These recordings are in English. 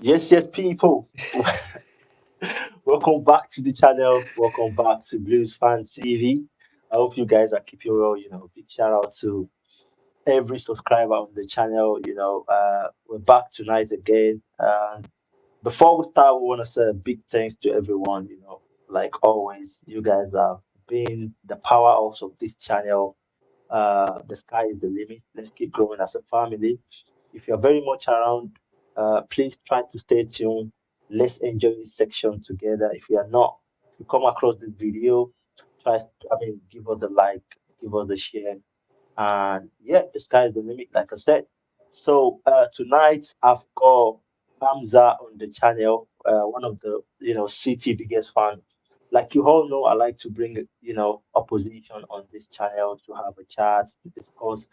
Yes, people. Welcome back to the channel. Welcome back to Bluesfantv. I hope you guys are keeping well. Big shout out to every subscriber on the channel. We're back tonight again. Before we start, we want to say a big thanks to everyone. Like always, you guys have been the powerhouse of this channel. The sky is the limit. Let's keep growing as a family. If you're very much around, please try to stay tuned. Let's enjoy this section together. If you are not, if you come across this video, give us a like, give us a share, and yeah, the sky is the limit, like I said. So tonight I've got Hamza on the channel, one of the city biggest fan. Like you all know, I like to bring opposition on this channel to have a chat, to discuss,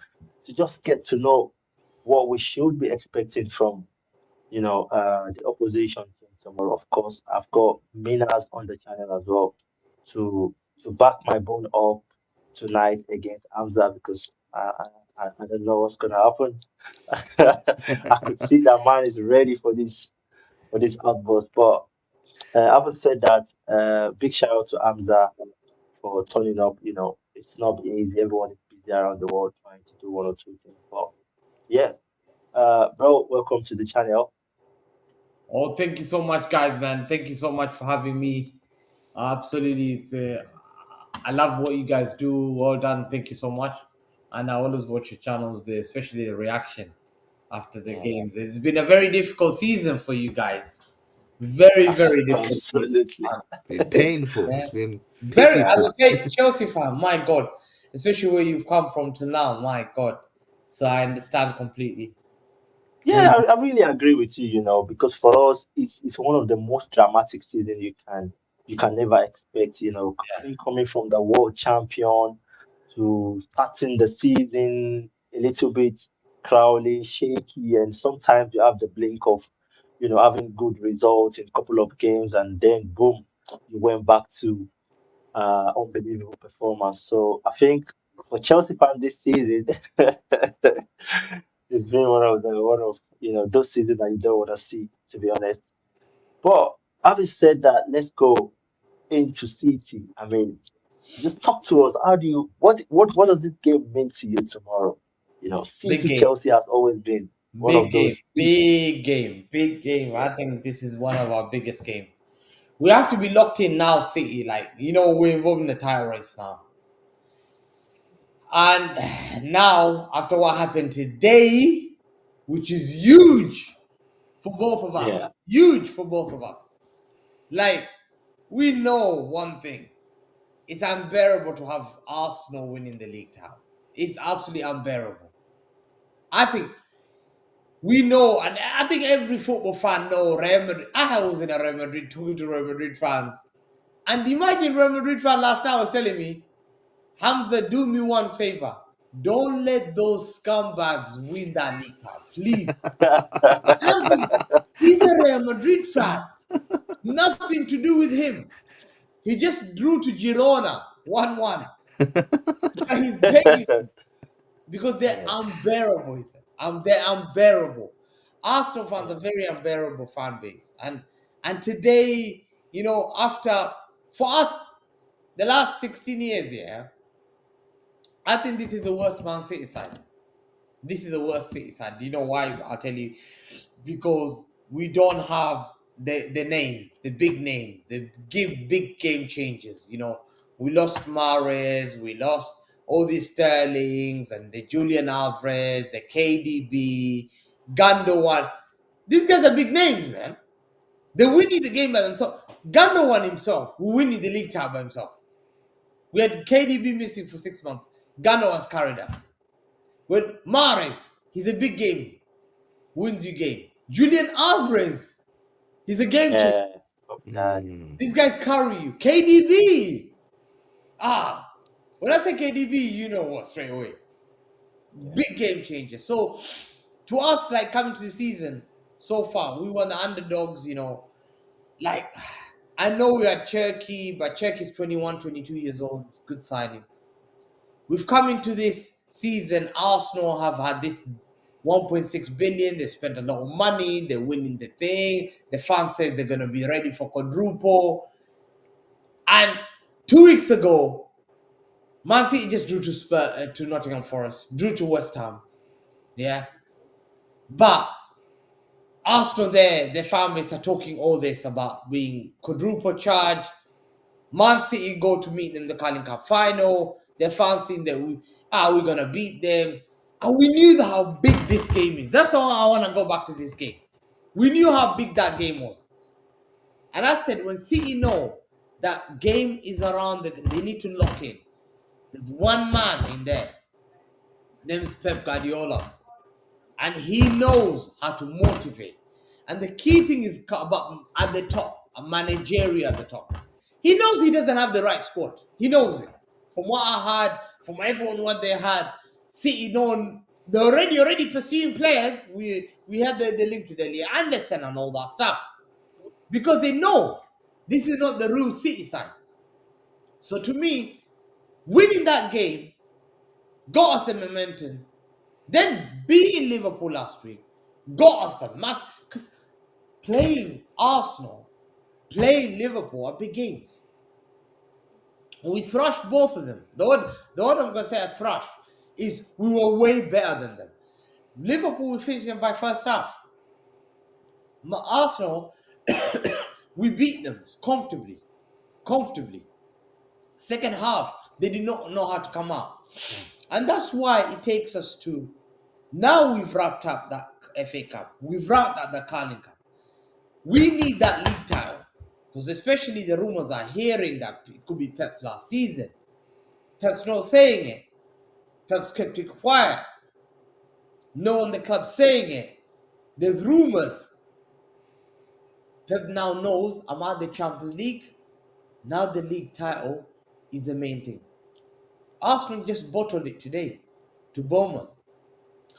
to just get to know what we should be expecting from the opposition team tomorrow. Of course, I've got Minas on the channel as well to back my bone up tonight against Hamza because I don't know what's gonna happen. I could see that man is ready for this outburst. But having said that, big shout out to Hamza for turning up. It's not easy. Everyone is busy around the world trying to do one or two things. But yeah, bro, welcome to the channel. Oh, thank you so much, guys, man. Thank you so much for having me. Absolutely, I love what you guys do. Well done. Thank you so much. And I always watch your channels, there, especially the reaction after the Mm, games. It's been a very difficult season for you guys. Very, very difficult season. absolutely. Been painful. Yeah. It's been Very, as Yeah. painful. a Chelsea fan, my God, especially where you've come from to now, my God. So I understand completely. Where Yeah, I really agree with you, because for us it's one of the most dramatic season you can never expect, coming from the world champion to starting the season a little bit cloudy, shaky, and sometimes you have the blink of, having good results in a couple of games and then boom, you went back to unbelievable performance. So I think for Chelsea fan this season, it's been one of those seasons that you don't want to see, to be honest. But having said that, let's go into City. I mean, just talk to us. How do you what does this game mean to you tomorrow? big City game. Chelsea has always been one Big of game, those. big game, big game. Yeah, I think this is one of our biggest game. We have to be locked in now, City. Like we're involved in the title race now, and now after what happened today, which is huge for both of us, yeah, huge for both of us. Like we know one thing: it's unbearable to have Arsenal winning the league title. It's absolutely unbearable. I think we know, and I think every football fan know Real Madrid. I was in a Real Madrid talking to Real Madrid fans, and imagine Real Madrid fan last night was telling me, Hamza, do me one favor. Don't let those scumbags win that league title, please. And I'm thinking, he's a Real Madrid fan. Nothing to do with him. He just drew to Girona 1-1. But he's begging because they're yeah, unbearable. He said, they're unbearable. Arsenal fans are very unbearable fan base, and today, after for us, the last 16 years, yeah, I think this is the worst Man City side. This is the worst City side. Do you know why? I'll tell you, because we don't have the names, the big names, the give big game changes. We lost Mares, we lost all these Sterlings and the Julian Alvarez, the KDB, Gundogan. These guys are big names, man. They winning the game by themselves. Gundogan himself will win the league title by himself. We had KDB missing for 6 months. Gundogan's carried us. With Mares, he's a big game, wins you game. Julian Alvarez, he's a game changer. yeah. Yeah. Mm. These guys carry you. KDB, when I say KDB, you know what straight away. Big game changer. So to us, like coming to the season so far, we were the underdogs. Like I know we are Cherky, but Cherky's 21, 22 years old. Good signing. We've come into this season. Arsenal have had this 1.6 billion. They spent a lot of money. They're winning the thing. The fans said they're gonna be ready for quadruple. And 2 weeks ago, Man City just drew to Nottingham Forest, drew to West Ham. Yeah, but Arsenal, their fan base are talking all this about being quadruple charged. Man City go to meet them in the Carling Cup final. Their fans think that we're gonna beat them, and we knew how big this game is. That's why I want to go back to this game. We knew how big that game was, and I said when City know that game is around, that they need to lock in. There's one man in there. His name is Pep Guardiola, and he knows how to motivate. And the key thing is about at the top, a managerial at the top. He knows he doesn't have the right squad. He knows it. From what I heard, from everyone what they had, City known they're already pursuing players. We had the link to Delia Anderson and all that stuff because they know this is not the real City side. So to me, winning that game got us the momentum. Then beating Liverpool last week got us the mass because playing Arsenal, playing Liverpool are big games. And we thrashed both of them. The one I'm gonna say I thrashed is we were way better than them. Liverpool we finished them by first half. Arsenal, we beat them comfortably. Comfortably. Second half, they did not know how to come out. And that's why it takes us to now we've wrapped up that FA Cup. We've wrapped up the Carling Cup. We need that league title. Because especially the rumors are hearing that it could be Pep's last season. Pep's not saying it. Pep's kept it quiet. No one in the club saying it. There's rumors. Pep now knows I'm at the Champions League. Now the league title is the main thing. Arsenal just bottled it today to Bournemouth.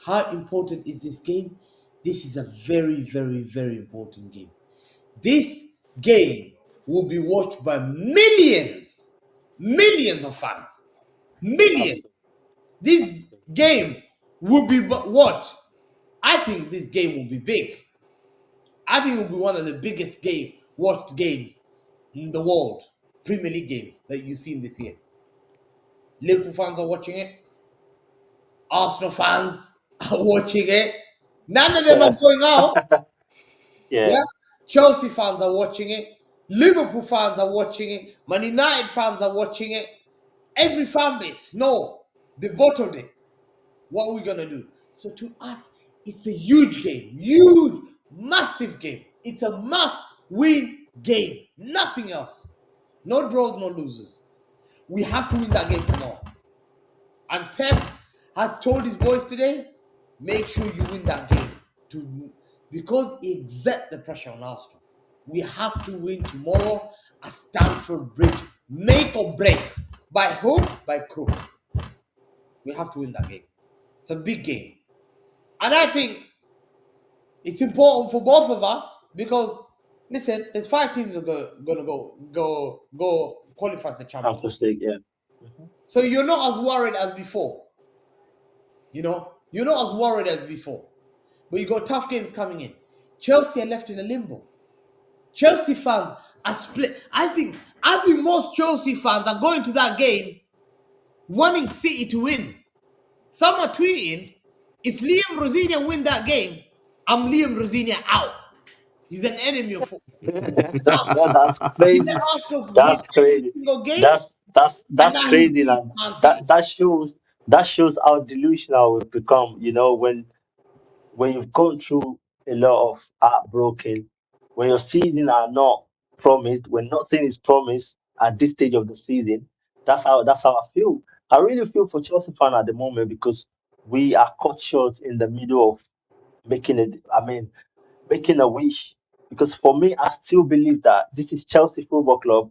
How important is this game? This is a very, very, very important game. This game will be watched by millions, millions of fans. Absolutely. Millions. This Absolutely. game will be watched. I think this game will be big. I think it will be one of the biggest watched games in the world. Premier League games that you've seen this year. Liverpool fans are watching it. Arsenal fans are watching it. None of them are going out. Yeah. Yeah. Chelsea fans are watching it. Liverpool fans are watching it. Man United fans are watching it. Every fan base, no, they bottled it. What are we gonna do? So to us, it's a huge game, huge, massive game. It's a must-win game. Nothing else. No draws, no losers. We have to win that game tomorrow. And Pep has told his boys today, make sure you win that game because it exerts the pressure on Arsenal. We have to win tomorrow at Stamford Bridge. Make or break. By hook, by crook. We have to win that game. It's a big game. And I think it's important for both of us because, listen, there's 5 teams that are going to go qualify for the Champions League. Champions League. Yeah. Mhm. So you're not as worried as before. You're not as worried as before. But you got tough games coming in. Chelsea are left in a limbo. Chelsea fans are split. I think most Chelsea fans are going to that game wanting City to win. Some are tweeting, if Liam Rosinia win that game, I'm Liam Rosinia out. He's an enemy of football. That's He's an crazy. Arsenal win That's every crazy. single game, and That's now he's crazy, beating man. Man City. That shows how delusional we've become. When you've gone through a lot of heartbroken, when your season are not promised, when nothing is promised at this stage of the season, that's how I feel. I really feel for Chelsea fan at the moment because we are cut short in the middle of making it. I mean, making a wish. Because for me, I still believe that this is Chelsea Football Club.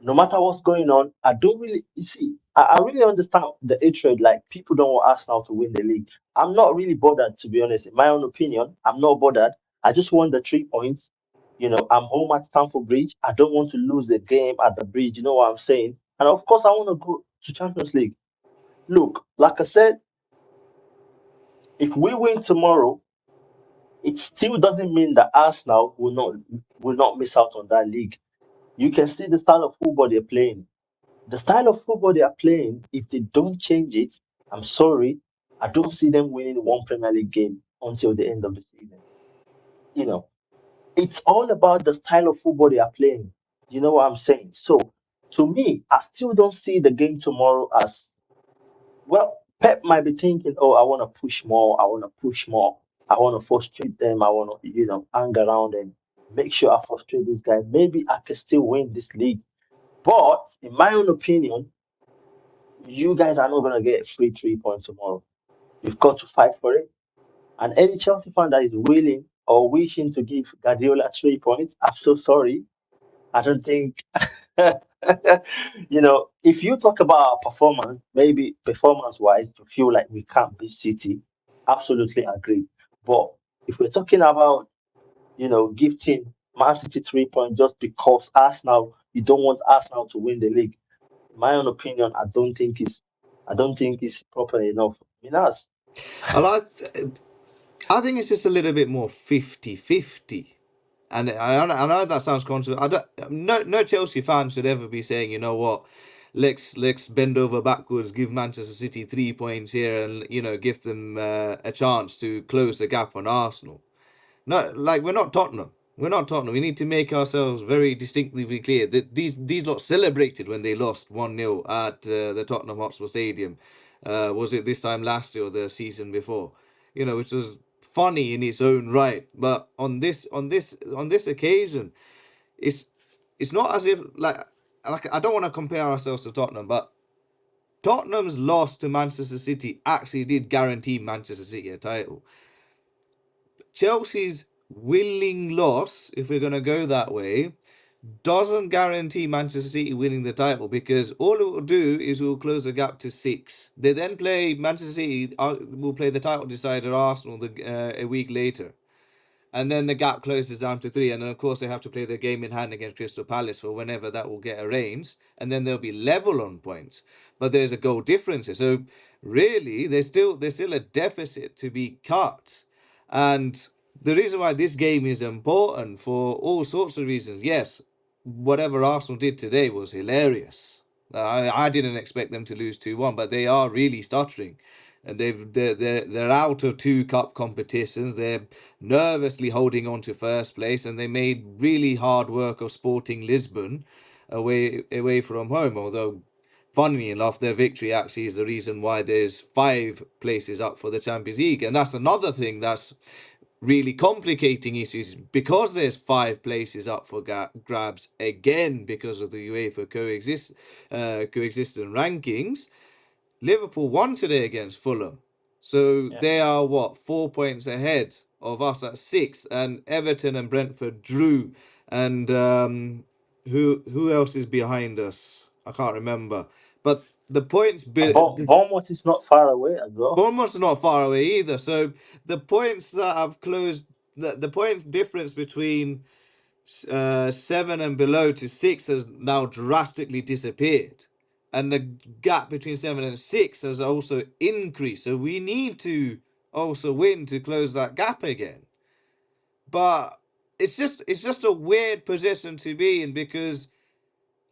No matter what's going on, I don't really you see. I really understand the hatred. Like people don't want Arsenal to win the league. I'm not really bothered, to be honest. In my own opinion, I'm not bothered. I just want the 3 points. I'm home at Stamford Bridge. I don't want to lose the game at the bridge. You know what I'm saying? And of course, I want to go to Champions League. Look, like I said, If we win tomorrow, it still doesn't mean that Arsenal will not miss out on that league. You can see the style of football they're playing. The style of football they are playing, if they don't change it, I'm sorry, I don't see them winning one Premier League game until the end of the season. You know, it's all about the style of football they are playing. You know what I'm saying? So, to me, I still don't see the game tomorrow as well. Pep might be thinking, oh, I want to push more, I want to push more, I want to frustrate them, I want to, hang around and make sure I frustrate this guy. Maybe I can still win this league. But in my own opinion, you guys are not going to get free 3 points tomorrow. You've got to fight for it. And any Chelsea fan that is willing or wishing to give Guardiola 3 points, I'm so sorry. I don't think, if you talk about our performance, maybe performance wise, you feel like we can't beat City. Absolutely agree. But if we're talking about, gifting Man City 3 points just because Arsenal, you don't want Arsenal to win the league, in my own opinion, I don't think it's proper enough. Minas. And I think it's just a little bit more 50-50. And I know that sounds controversial. No Chelsea fan should ever be saying, you know what, let's bend over backwards, give Manchester City 3 points here, and give them a chance to close the gap on Arsenal. No, like we're not Tottenham. We're not Tottenham. We need to make ourselves very distinctly clear that these lot celebrated when they lost 1-0 at the Tottenham Hotspur Stadium. Was it this time last year or the season before? Which was funny in its own right. But on this occasion, it's it's not as if like I don't want to compare ourselves to Tottenham, but Tottenham's loss to Manchester City actually did guarantee Manchester City a title. Chelsea's willing loss, if we're going to go that way, doesn't guarantee Manchester City winning the title because all it will do is it will close the gap to six. They then play Manchester City, will play the title decider Arsenal a week later. And then the gap closes down to three. And then, of course, they have to play their game in hand against Crystal Palace for whenever that will get arranged. And then they'll be level on points. But there's a goal difference. So, really, there's still a deficit to be cut. And the reason why this game is important for all sorts of reasons. Yes, whatever Arsenal did today was hilarious. I didn't expect them to lose 2-1, but they are really stuttering. And they're out of two cup competitions. They're nervously holding on to first place, and they made really hard work of Sporting Lisbon away from home. Although, funnily enough, their victory actually is the reason why there's 5 places up for the Champions League, and that's another thing that's really complicating issues because there's 5 places up for grabs again because of the UEFA coexistent rankings. Liverpool won today against Fulham. So Yeah. they are what, 4 points ahead of us at six, and Everton and Brentford drew. And who else is behind us? I can't remember. But the points Bournemouth is not far away as well. Bournemouth's not far away either. So the points that have closed the points difference between 7 and below to six has now drastically disappeared, and the gap between 7 and 6 has also increased. So we need to also win to close that gap again. But it's just a weird position to be in because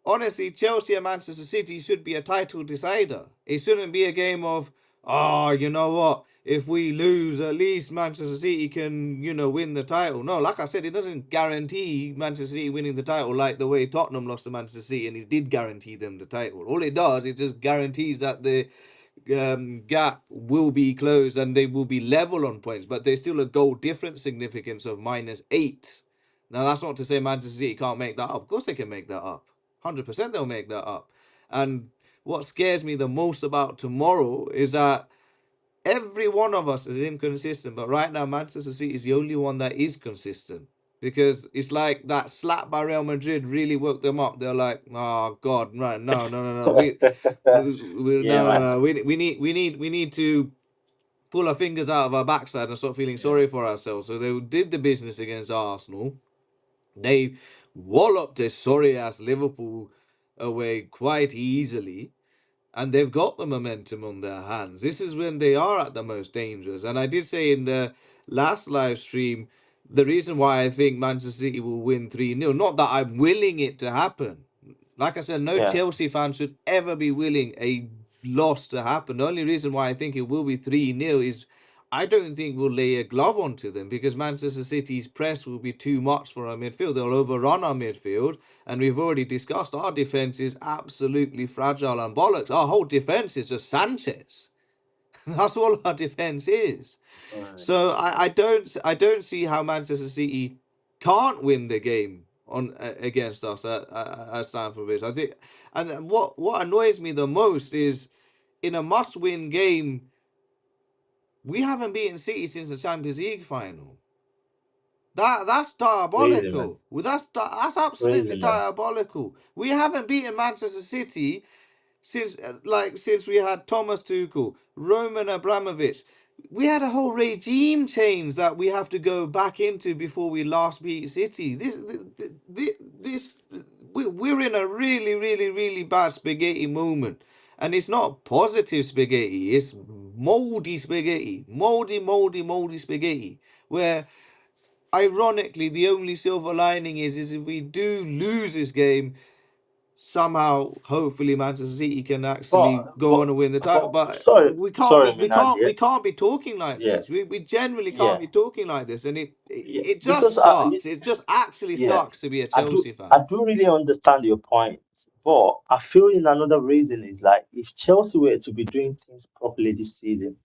honestly, Chelsea and Manchester City should be a title decider. It shouldn't be a game of, oh, you know what? If we lose, at least Manchester City can, win the title. No, like I said, it doesn't guarantee Manchester City winning the title like the way Tottenham lost to Manchester City and it did guarantee them the title. All it does, it just guarantees that the gap will be closed and they will be level on points, but there's still a goal difference significance of -8. Now, that's not to say Manchester City can't make that up. Of course, they can make that up. 100% they'll make that up. And what scares me the most about tomorrow is that every one of us is inconsistent, but right now Manchester City is the only one that is consistent. Because it's like that slap by Real Madrid really woke them up. They're like, "Oh God, right? No, no, no, no. Yeah, No, no, man. no. We need to pull our fingers out of our backside and stop feeling Yeah. sorry for ourselves." So they did the business against Arsenal. They walloped a sorry ass Liverpool away quite easily, and they've got the momentum on their hands. This is when they are at the most dangerous. And I did say in the last live stream, the reason why I think Manchester City will win 3-0, not that I'm willing it to happen. Like I said, no Yeah, Chelsea fan should ever be willing a loss to happen. The only reason why I think it will be 3-0 is I don't think we'll lay a glove onto them because Manchester City's press will be too much for our midfield. They'll overrun our midfield, and we've already discussed our defense is absolutely fragile and bollocks. Our whole defense is just Sanchez. That's all our defense is. right. So I don't see how Manchester City can't win the game on against us at Stamford Bridge. I think, and what annoys me the most is in a must-win game we haven't beaten City since the Champions League final. That's Crazy, man. diabolical. Well, that's absolutely Crazy, man. diabolical. We haven't beaten Manchester City since we had Thomas Tuchel, Roman Abramovich. We had a whole regime change that we have to go back into before we last beat City. This we're in a really, really, really bad spaghetti moment. And it's not positive spaghetti, it's moldy spaghetti. Moldy, moldy, moldy spaghetti. Where ironically the only silver lining is if we do lose this game, somehow hopefully Manchester City can actually go on and win the title. But Sorry, we can't sorry, be we Minaj. can't Yeah, we can't be talking like yeah, this. We genuinely can't yeah, be talking like this, and it it, yeah. it Because just sucks. It just actually yeah, sucks to be a I do, Chelsea fan. I do really understand your point. But I feel in another reason is like if Chelsea were to be doing things properly this season,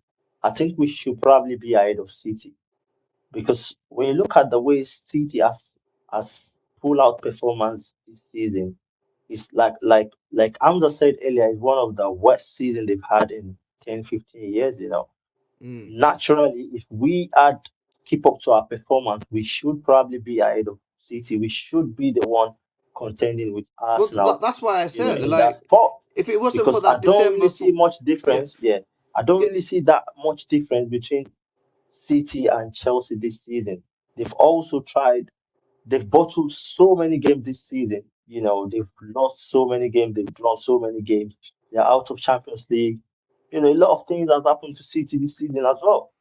I think we should probably be ahead of City. Because when you look at the way City has pulled out performance this season, it's like Amza said earlier, it's one of the worst season they've had in 10, 15 years, you know. Mm. Naturally, if we had keep up to our performance, we should probably be ahead of City. We should be the one contending with Well, Arsenal, that's why I you know, said in that like spot. if it wasn't for Because I that don't really December, see much yeah, difference. Yeah, I don't yeah, really see that much difference between City and Chelsea this season. They've also tried, they've bottled so many games this season. You know, they've lost so many games, they've lost so many games. They're out of Champions League. You know, a lot of things has happened to City this season as well.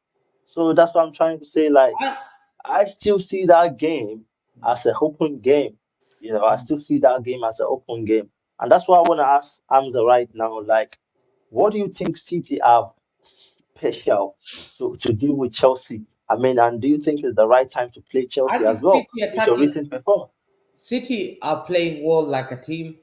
So that's what I'm trying to say. Like, I, I still see that game as an open game. You know, I still see that game as an open game. And that's why I want to ask Hamza right now, like, what do you think City have special to deal with Chelsea? I mean, and do you think it's the right time to play I Chelsea as think well City with your attacking recent performance? City are playing well like a team.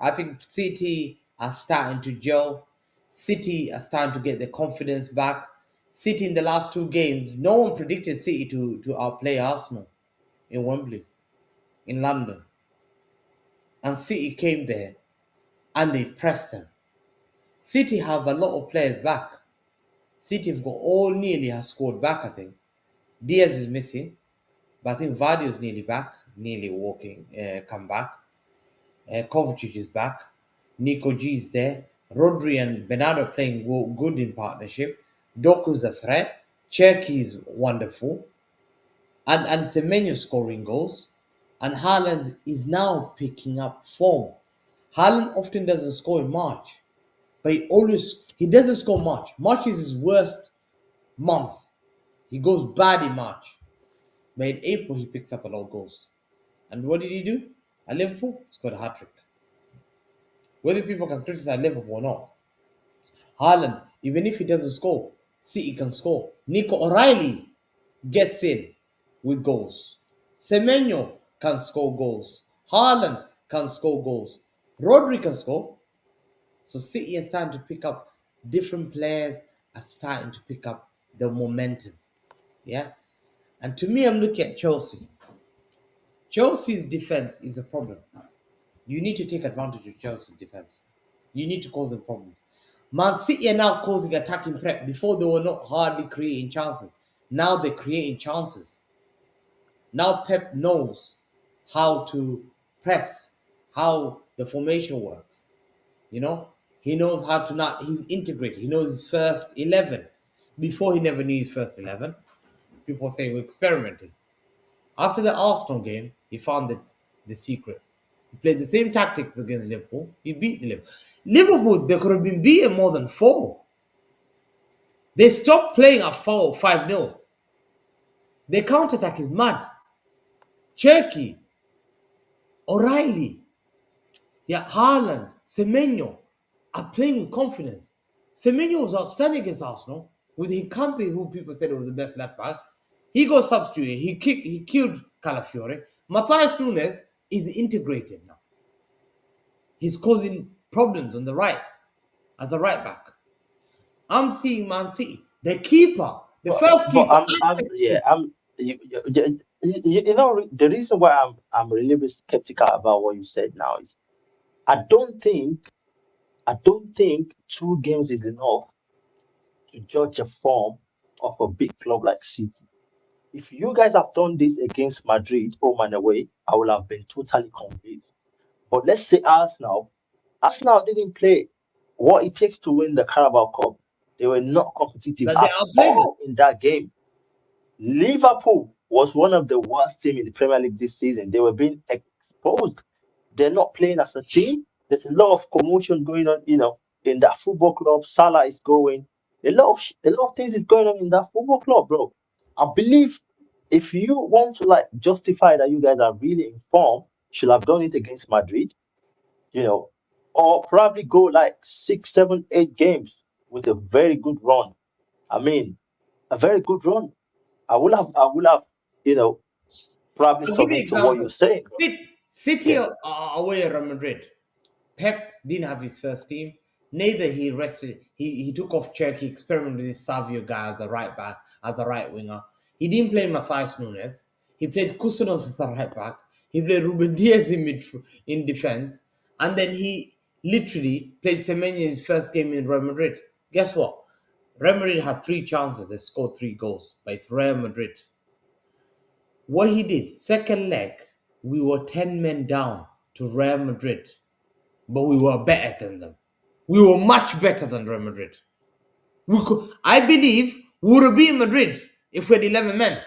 I think City are starting to gel. City are starting to get their confidence back. City in the last two games, no one predicted City to outplay Arsenal in Wembley, in London. And City came there and they pressed them. City have a lot of players back. City have got all nearly has scored back, I think. Diaz is missing, but I think Vardy is nearly back, nearly walking, come back. Kovacic is back. Nico G is there. Rodri and Bernardo playing good in partnership. Doku's a threat. Cherky is wonderful. And Semenyo scoring goals. And Haaland is now picking up form. Haaland often doesn't score in March, but he doesn't score March. March is his worst month. He goes bad in March. But in April he picks up a lot of goals. And what did he do? At Liverpool, he scored a hat trick. Whether people can criticize Liverpool or not, Haaland, even if he doesn't score, City can score. Nico O'Reilly gets in with goals. Semenyo can score goals. Haaland can score goals. Rodri can score. So City is starting to pick up, different players are starting to pick up the momentum. Yeah. And to me, I'm looking at Chelsea. Chelsea's defense is a problem. You need to take advantage of Chelsea's defense. You need to cause them problems. Man City are now causing attacking threat. Before they were not hardly creating chances. Now they're creating chances. Now Pep knows how to press, how the formation works. You know, he knows how to not. He's integrated. He knows his first 11. Before he never knew his first 11. People say we're experimenting. After the Arsenal game, he found the secret. He played the same tactics against Liverpool. He beat the Liverpool. Liverpool, they could have been beaten more than 4. They stopped playing at 4, 5-0. Their counter-attack is mad. Cherky, O'Reilly, yeah, Haaland, Semenyo are playing with confidence. Semenyo was outstanding against Arsenal with Hikampi, who people said was the best left back. He got substituted. He killed Calafiore. Matthias Nunes is integrated now. He's causing problems on the right as a right back. I'm seeing Man City. The keeper, the first But keeper, I'm yeah I'm you know the reason why I'm really bit skeptical about what you said now is I don't think I don't think 2 games is enough to judge a form of a big club like City. If you guys have done this against Madrid home and away, I would have been totally convinced. But let's say Arsenal didn't play what it takes to win the Carabao Cup. They were not competitive but they at outplayed them. all in that game. Liverpool was one of the worst teams in the Premier League this season. They were being exposed. They're not playing as a team. There's a lot of commotion going on, in that football club. Salah is going. A lot of things is going on in that football club, bro. I believe if you want to like justify that you guys are really informed, should have done it against Madrid, you know, or probably go like 6, 7, 8 games with a very good run. I mean, a very good run. I will have, you know, probably I'll give you an submit to what you're example. saying, bro. City Yeah. are away at Real Madrid. Pep didn't have his first team. Neither he rested. He took off Cherky, experimented with this Savio guy as a right back, as a right winger. He didn't play Matthias Nunes. He played Kusunos as a right back. He played Ruben Diaz in defense. And then he literally played Semenyo his first game in Real Madrid. Guess what? Real Madrid had 3 chances. They scored 3 goals. But it's Real Madrid. What he did, second leg, we were 10 men down to Real Madrid, but we were better than them. We were much better than Real Madrid. I believe we would have beaten Madrid if we had 11 men.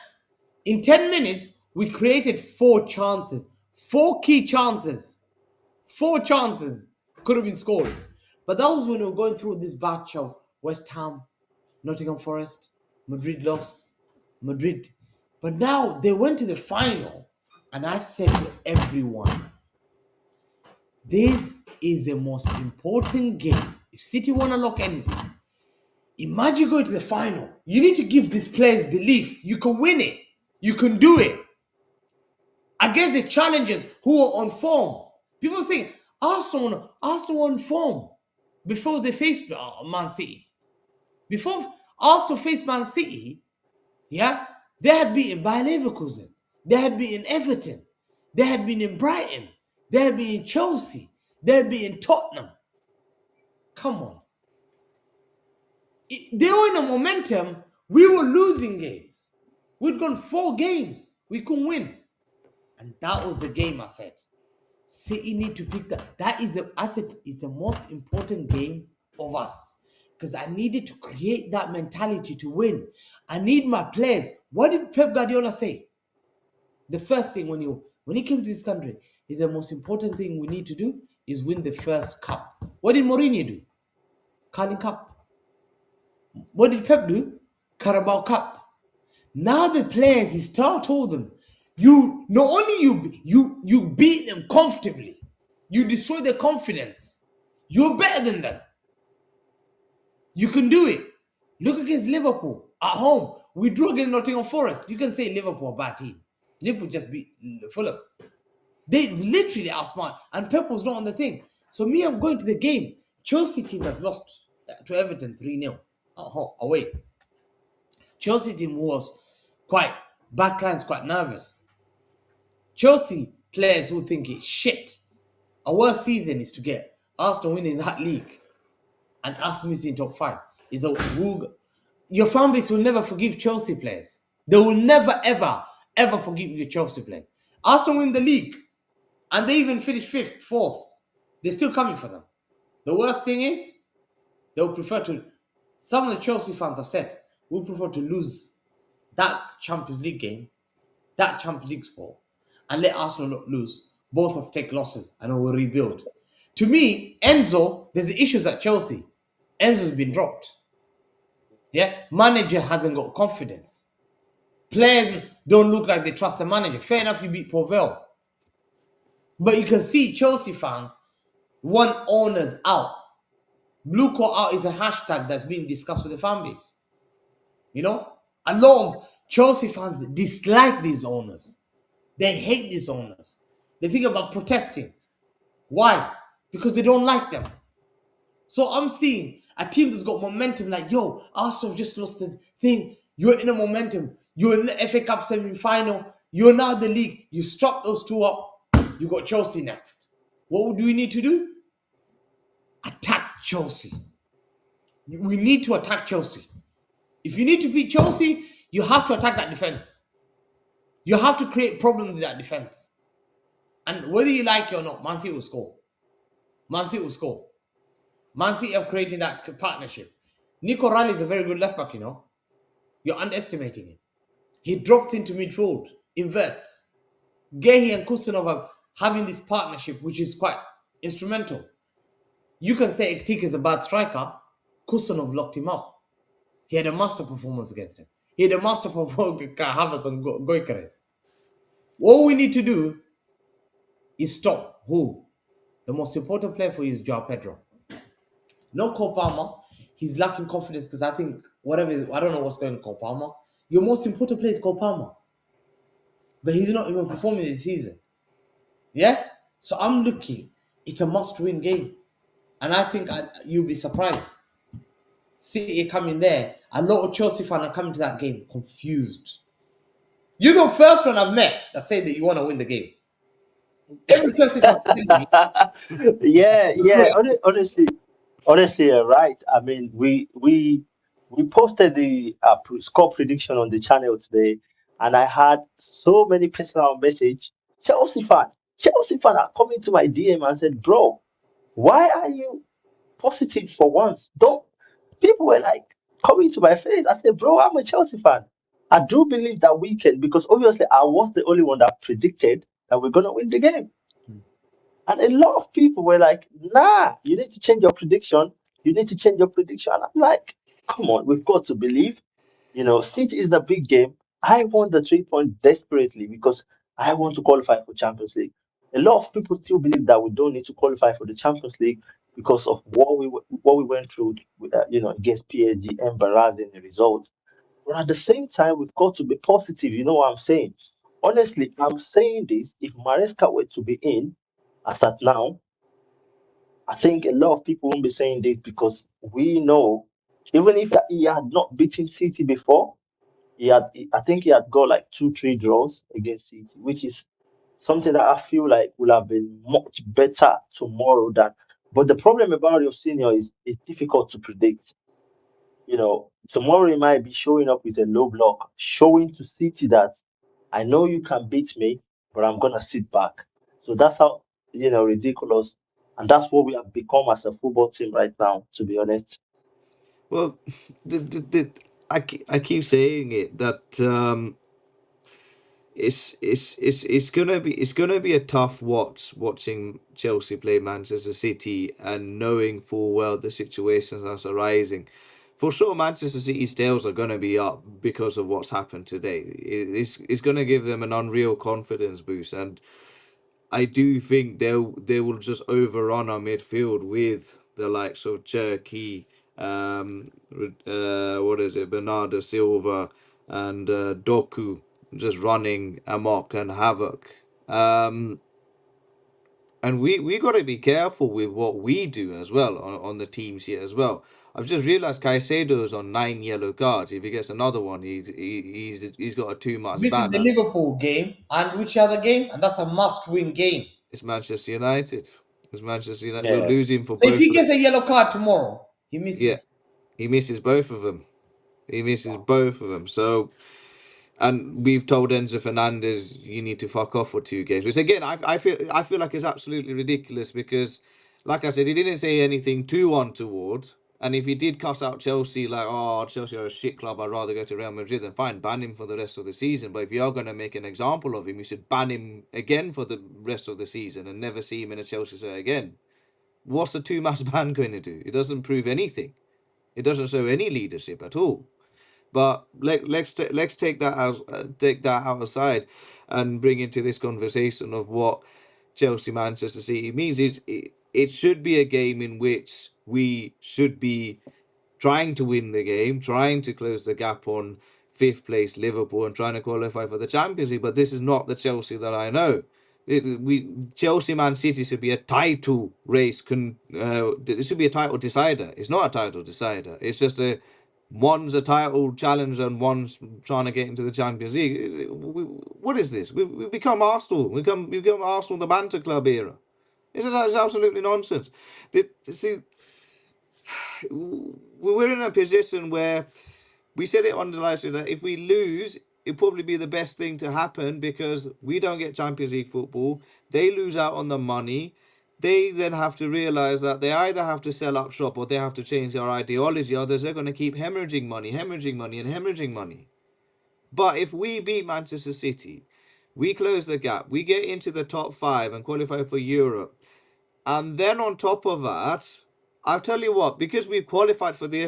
In 10 minutes, we created 4 chances, 4 key chances, 4 chances could have been scored. But that was when we were going through this batch of West Ham, Nottingham Forest, Madrid lost, Madrid. But now they went to the final, and I said to everyone, this is the most important game. If City want to lock anything, imagine going to the final. You need to give these players belief. You can win it. You can do it. Against the challengers who are on form. People say Arsenal on form before they faced Man City. Before Arsenal faced Man City, yeah, they had beaten Bayer Leverkusen. They had beaten Everton. They had been in Brighton. They had been in Chelsea. They had been in Tottenham. Come on. They were in a momentum. We were losing games. We'd gone 4 games. We couldn't win. And that was the game I said. City need to pick that. That is I said it's the most important game of us. Because I needed to create that mentality to win. I need my players. What did Pep Guardiola say? The first thing when he came to this country, is the most important thing we need to do is win the first cup. What did Mourinho do? Carling Cup. What did Pep do? Carabao Cup. Now the players, he told them, you not only you beat them comfortably, you destroy their confidence. You're better than them. You can do it. Look against Liverpool at home. We drew against Nottingham Forest. You can say Liverpool a bad team. Liverpool just beat Fulham. They literally outsmart. And Pep was not on the thing. So me, I'm going to the game. Chelsea team has lost to Everton 3-0 at home, away. Chelsea team was quite, backline's quite nervous. Chelsea players who think it's shit. Our worst season is to get Arsenal winning that league and us missing top 5. Your fan base will never forgive Chelsea players. They will never, ever, ever forgive your Chelsea players. Arsenal win the league and they even finish 5th, 4th. They're still coming for them. The worst thing is, they'll prefer to, some of the Chelsea fans have said, we'll prefer to lose that Champions League game, that Champions League sport, and let Arsenal not lose, Both of us take losses and we'll rebuild. To me, Enzo, there's issues at Chelsea. Enzo's been dropped. Yeah, manager hasn't got confidence. Players don't look like they trust the manager. Fair enough, you beat Pavel, but you can see Chelsea fans want owners out. Blue call out is a hashtag that's being discussed with the fan base. You know, a lot of Chelsea fans dislike these owners. They hate these owners. They think about protesting. Why? Because they don't like them. So I'm seeing a team that's got momentum, like, yo, Arsenal just lost the thing. You're in a momentum. You're in the FA Cup semi-final. You're now the league. You strap those two up. You got Chelsea next. What do we need to do? Attack Chelsea. We need to attack Chelsea. If you need to beat Chelsea, you have to attack that defense. You have to create problems in that defense. And whether you like it or not, Man City will score. Man City will score. Man City have created that partnership. Nico Raleigh is a very good left back, you know. You're underestimating him. He drops into midfield, inverts. Gehi and Kustanov are having this partnership, which is quite instrumental. You can say Ektik is a bad striker. Kustanov locked him up. He had a master performance against him. He had a master performance against Havertz and Goikares. What we need to do is stop who? The most important player for you is Joao Pedro. No Cole Palmer. He's lacking confidence because I think whatever is, I don't know what's going on Cole Palmer. Your most important player is Cole Palmer. But he's not even performing this season. Yeah? So I'm looking. It's a must-win game. And I think you'll be surprised. City coming there. A lot of Chelsea fans are coming to that game confused. You're the first one I've met that said that you want to win the game. Every Chelsea fan telling me, Yeah, yeah. Honestly, you're right. I mean, we posted the score prediction on the channel today, and I had so many personal message. Chelsea fan are coming to my DM and said, "Bro, why are you positive for once? Don't." People were like coming to my face. I said, "Bro, I'm a Chelsea fan. I do believe that we can because obviously I was the only one that predicted that we're gonna win the game." And a lot of people were like, nah, you need to change your prediction. You need to change your prediction. And I'm like, come on, we've got to believe. City is the big game. I want the 3 point desperately because I want to qualify for Champions League. A lot of people still believe that we don't need to qualify for the Champions League because of what we went through, against PSG, embarrassing the results. But at the same time, we've got to be positive. You know what I'm saying? Honestly, I'm saying this. If Maresca were to be in, as at now, I think a lot of people won't be saying this because we know, even if he had not beaten City before, I think he had got like 2, 3 draws against City, which is something that I feel like will have been much better tomorrow than. But the problem about your senior is it's difficult to predict. Tomorrow he might be showing up with a low block, showing to City that I know you can beat me, but I'm gonna sit back. So that's how ridiculous, and that's what we have become as a football team right now. To be honest, Well, I keep saying it that it's gonna be a tough watching Chelsea play Manchester City and knowing full well the situations that's arising. For sure, Manchester City's tails are gonna be up because of what's happened today. It's gonna give them an unreal confidence boost, and I do think they will just overrun our midfield with the likes of Cherky, what is it, Bernardo Silva, and Doku just running amok and havoc. Um, and we got to be careful with what we do as well on the teams here as well. I've just realised Caicedo's on 9 yellow cards. If he gets another one, he's got a too much missing ban. the Liverpool game and which other game? And that's a must-win game. It's Manchester United. It's Manchester United. We're yeah, losing for So if both he of them. gets a yellow card tomorrow, he Yeah, misses. he misses both of them. He misses both of them. So, and we've told Enzo Fernandez, you need to fuck off for 2 games. Which again, I feel like it's absolutely ridiculous because, like I said, he didn't say anything too untoward. And if he did cuss out Chelsea like, oh, Chelsea are a shit club, I'd rather go to Real Madrid, then fine, ban him for the rest of the season. But if you are going to make an example of him, you should ban him again for the rest of the season and never see him in a Chelsea shirt again. What's the 2 match ban going to do? It doesn't prove anything. It doesn't show any leadership at all. But let's take that out aside and bring into this conversation of what Chelsea Manchester City means. It should be a game in which we should be trying to win the game, trying to close the gap on fifth place Liverpool and trying to qualify for the Champions League. But this is not the Chelsea that I know. Chelsea Man City should be a title race. It should be a title decider. It's not a title decider. It's just one's a title challenger and one's trying to get into the Champions League. What is this? We've become Arsenal. We've become Arsenal the banter club era. It's absolutely nonsense. See, we're in a position where we said it on the live stream that if we lose, it'd probably be the best thing to happen because we don't get Champions League football. They lose out on the money. They then have to realize that they either have to sell up shop or they have to change their ideology, others they're going to keep hemorrhaging money, hemorrhaging money, and hemorrhaging money. But if we beat Manchester City, we close the gap, we get into the top 5 and qualify for Europe. And then on top of that, I'll tell you what, because we've qualified for the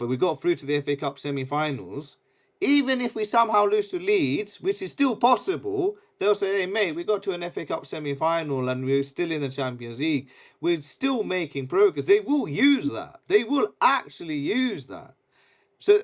we got through to the FA Cup semi-finals. Even if we somehow lose to Leeds, which is still possible, they'll say, "Hey mate, we got to an FA Cup semi-final and we're still in the Champions League. We're still making progress." They will use that. They will actually use that. So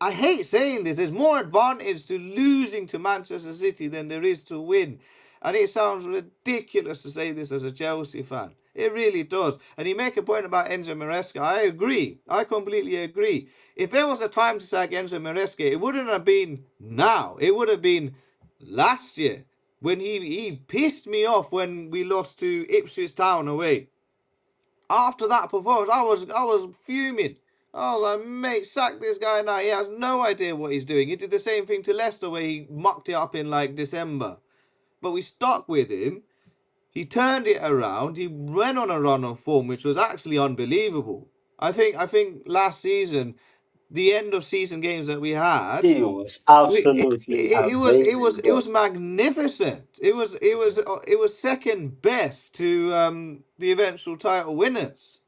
I hate saying this. There's more advantage to losing to Manchester City than there is to win. And it sounds ridiculous to say this as a Chelsea fan. It really does. And you make a point about Enzo Maresca. I agree. I completely agree. If there was a time to sack Enzo Maresca, it wouldn't have been now. It would have been last year when he pissed me off when we lost to Ipswich Town away. After that performance, I was fuming. I was like, mate, sack this guy now. He has no idea what he's doing. He did the same thing to Leicester where he mucked it up in like December. But we stuck with him. He turned it around. He went on a run of form, which was actually unbelievable. I think last season, the end of season games that we had, He was it, absolutely it, it was it was amazing, it bro. was magnificent. It was second best to the eventual title winners.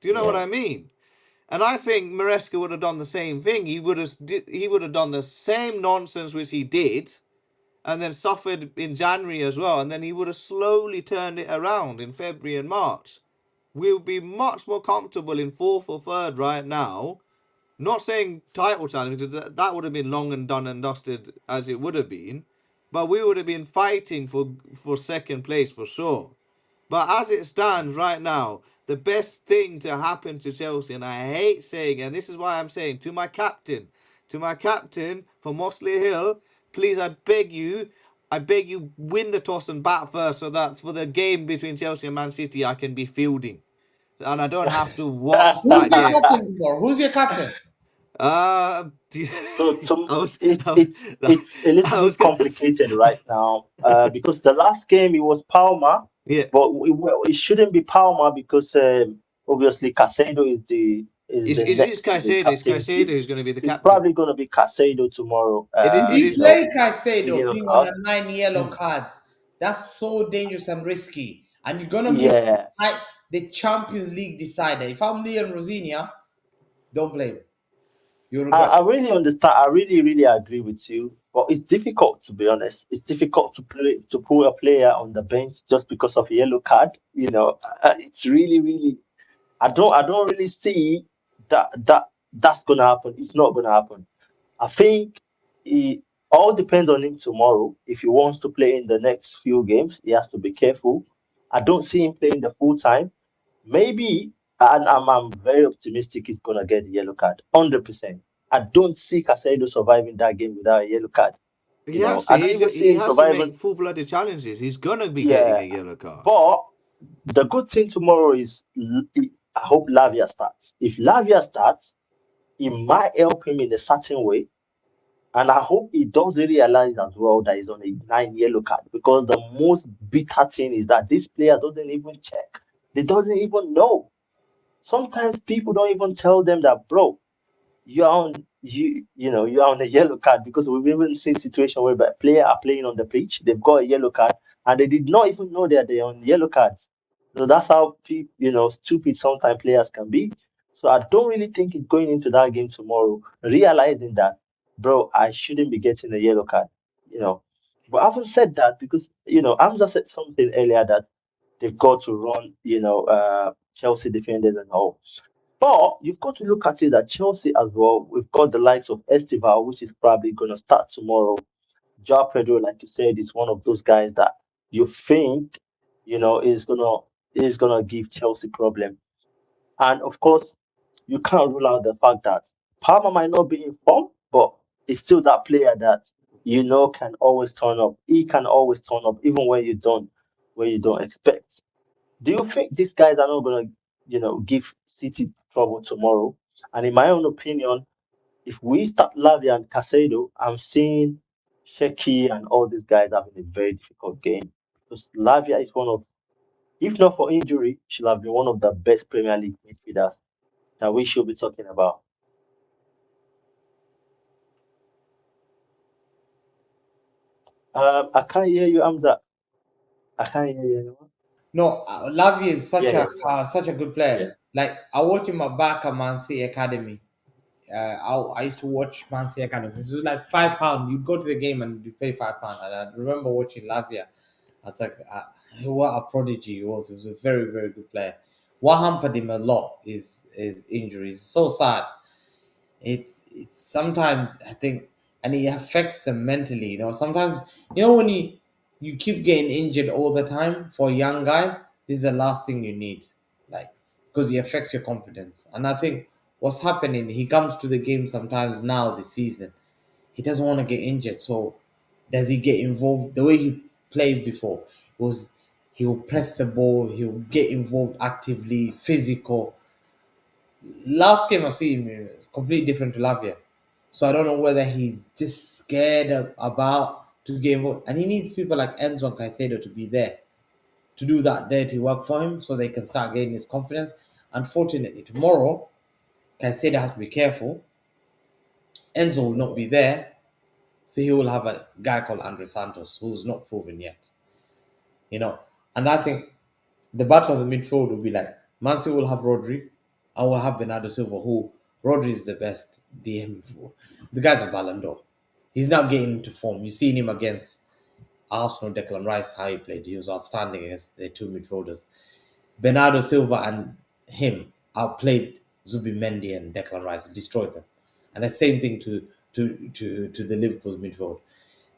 Do you know what Yeah. I mean? And I think Maresca would have done the same thing. He would have done the same nonsense which he did, and then suffered in January as well, and then he would have slowly turned it around in February and March. We'll be much more comfortable in fourth or third right now. Not saying title challenge, because that would have been long and done and dusted as it would have been, but we would have been fighting for second place for sure. But as it stands right now, the best thing to happen to Chelsea, and I hate saying, and this is why I'm saying to my captain for Mossley Hill, please, I beg you, win the toss and bat first, so that for the game between Chelsea and Man City, I can be fielding, and I don't have to watch Who's that your game. captain tomorrow? Who's your captain? Uh, So I was, it's I was, it's it's a little I was bit gonna, complicated right now because the last game it was Palmer, yeah. but well, it shouldn't be Palmer because obviously Casado is the It's next in the Caicedo. It's Caicedo captaincy. who's going to be the It's captain. probably going to be Casado tomorrow. It We is play The Caicedo yellow being on card. a 9 yellow Y- cards. That's so dangerous and risky. And you're gonna miss Yeah, the Champions League decider. If I'm Leon Rosinia, don't play him. You regret. I really understand. I really, really agree with you. But it's difficult to be honest. It's difficult to put a player on the bench just because of a yellow card. It's really, really. I don't really see that's gonna happen. It's not gonna happen. I think it all depends on him tomorrow. If he wants to play in the next few games, he has to be careful. I don't see him playing the full time. Maybe, and I'm very optimistic he's gonna get a yellow card, 100%. I don't see Casado surviving that game without a yellow card. He has to. I don't even see He him has to surviving. make full-blooded challenges. He's gonna be getting Yeah, a yellow card. but the good thing tomorrow is I hope Lavia starts. If Lavia starts, it might help him in a certain way. And I hope he does realize as well that he's on a 9 yellow card because the most bitter thing is that this player doesn't even check. They doesn't even know. Sometimes people don't even tell them that, bro, you're on a yellow card because we've even seen situation where players are playing on the pitch, they've got a yellow card, and they did not even know that they're on yellow cards. So that's how stupid sometimes players can be. So I don't really think it's going into that game tomorrow, realizing that, bro, I shouldn't be getting a yellow card, you know. But I haven't said that because, Hamza said something earlier that they've got to run, Chelsea defenders and all. But you've got to look at it that Chelsea as well, we've got the likes of Estival, which is probably going to start tomorrow. Joao Pedro, like you said, is one of those guys that you think, is gonna give Chelsea problem. And of course, you can't rule out the fact that Palmer might not be in form, but it's still that player that can always turn up. He can always turn up, even when you don't expect. Do you think these guys are not gonna, give City trouble tomorrow? And in my own opinion, if we start Lavia and Casado, I'm seeing Sheki and all these guys having a very difficult game. Because Lavia is one of, if not for injury, she'll have been one of the best Premier League midfielders that we should be talking about. I can't hear you, Amza. I can't hear you anymore. No, Lavi is Yeah, such a yeah, such a good player. yeah. Like I watched him back at Man City Academy. I used to watch Man City Academy. This was like £5. You'd go to the game and you pay £5. And I remember watching Lavia. I was like, what a prodigy he was. He was a very very good player. What hampered him a lot is injuries. So sad. It's sometimes I think, and it affects them mentally. Sometimes when you keep getting injured all the time for a young guy, this is the last thing you need, like because it affects your confidence. And I think what's happening, he comes to the game sometimes now this season. He doesn't want to get injured, so does he get involved the way he plays before? Was he'll press the ball, he'll get involved actively, physical. Last game I see him is completely different to Lavia. So I don't know whether he's just scared about to get involved. And he needs people like Enzo and Caicedo to be there to do that dirty work for him so they can start gaining his confidence. Unfortunately, tomorrow, Caicedo has to be careful. Enzo will not be there. So he will have a guy called Andre Santos who's not proven yet. You know, and I think the battle of the midfield will be like Man City will have Rodri, I will have Bernardo Silva, who Rodri is the best DM. The guy's a Ballon d'Or. He's now getting into form. You seen him against Arsenal, Declan Rice, how he played. He was outstanding against the two midfielders. Bernardo Silva and him outplayed Zubimendi and Declan Rice, destroyed them. And the same thing to the Liverpool's midfield.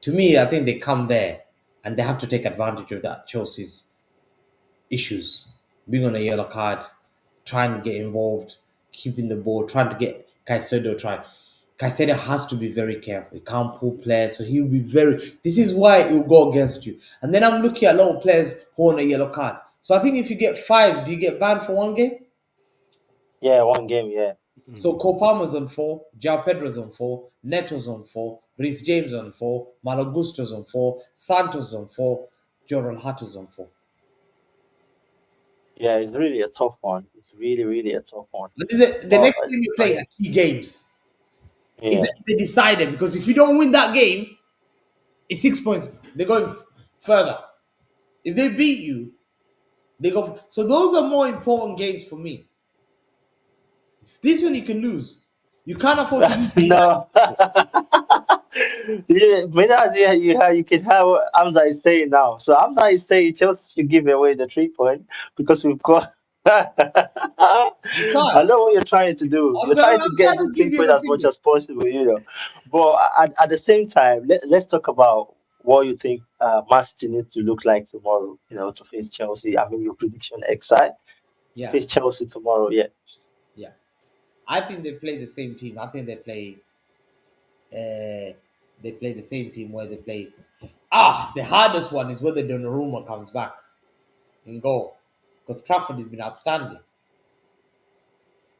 To me, I think they come there and they have to take advantage of that Chelsea's issues, being on a yellow card, trying to get involved, keeping the ball, trying to get Caicedo trying. Caicedo has to be very careful. He can't pull players, so he'll be very. This is why it will go against you. And then I'm looking at a lot of players who are on a yellow card. So I think if you get five, do you get banned for one game? Yeah, one game, yeah. So Copama's on four, João Pedro's on four, Neto's on four, Reece James on four, Malagusto's on four, Santos on four, Jordan Hatto's on four. Yeah, it's really a tough one. It's really, really a tough one. But the But next game you play are key games. Is yeah. a decider because if you don't win that game, it's 6 points. They're going further. If they beat you, they go. So those are more important games for me. If this one you can lose, you can't afford to lose to United. No. Yeah, Minas, yeah, you can have what Hamza is saying now. So Hamza is saying Chelsea should give away the 3 point because we've got. You I can't. know what you're trying to do. You're trying to I'm get trying the to give three you point the as much figures. as possible. But at the same time, let's talk about what you think Man City needs to look like tomorrow, to face Chelsea. I mean, your prediction XI to Yeah, face Chelsea tomorrow. Yeah. yeah. I think they play the same team. I think they play the same team where they play. The hardest one is whether Donnarumma comes back in goal because Trafford has been outstanding.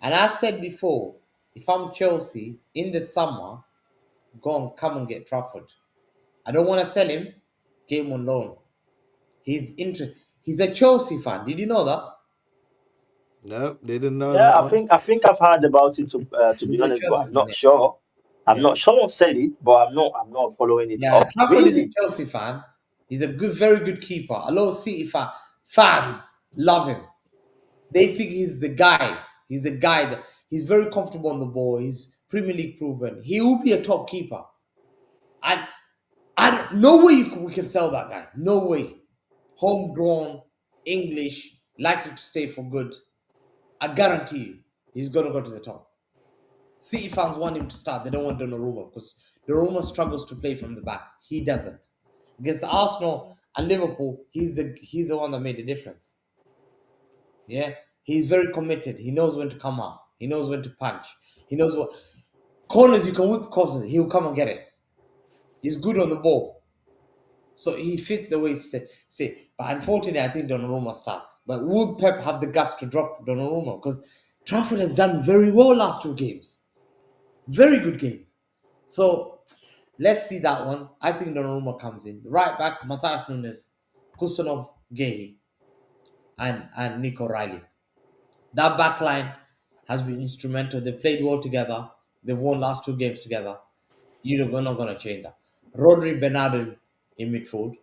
And I said before, if I'm Chelsea in the summer, go and come and get Trafford. I don't want to sell him. Get him on loan. He's a Chelsea fan. Did you know that? No, didn't know Yeah, that I one. think I think I've heard about it to be He's a honest, but Chelsea I'm fan. not sure. I'm Yeah. not. Someone said it, but I'm not following it Yeah, up. Trafford is a Really? Chelsea fan. He's a good, very good keeper. A lot of fans love him. They think he's the guy. He's a guy that he's very comfortable on the ball. He's Premier League proven. He will be a top keeper. And no way we can sell that guy. No way. Homegrown, English, likely to stay for good. I guarantee you, he's gonna go to the top. City fans want him to start. They don't want Donnarumma because Donnarumma struggles to play from the back. He doesn't. Against Arsenal and Liverpool, he's the one that made the difference. Yeah, he's very committed. He knows when to come out. He knows when to punch. He knows what corners you can whip corners. He'll come and get it. He's good on the ball, so he fits the way say. But unfortunately, I think Donnarumma starts. But would Pep have the guts to drop Donnarumma? Because Trafford has done very well last two games. Very good games. So let's see that one. I think Donnarumma comes in. Right back, Matthias Nunes, Kusanov, Gehi, and Nico Riley. That back line has been instrumental. They've played well together. They've won last two games together. You're not going to change that. Rodri Bernardo in midfield.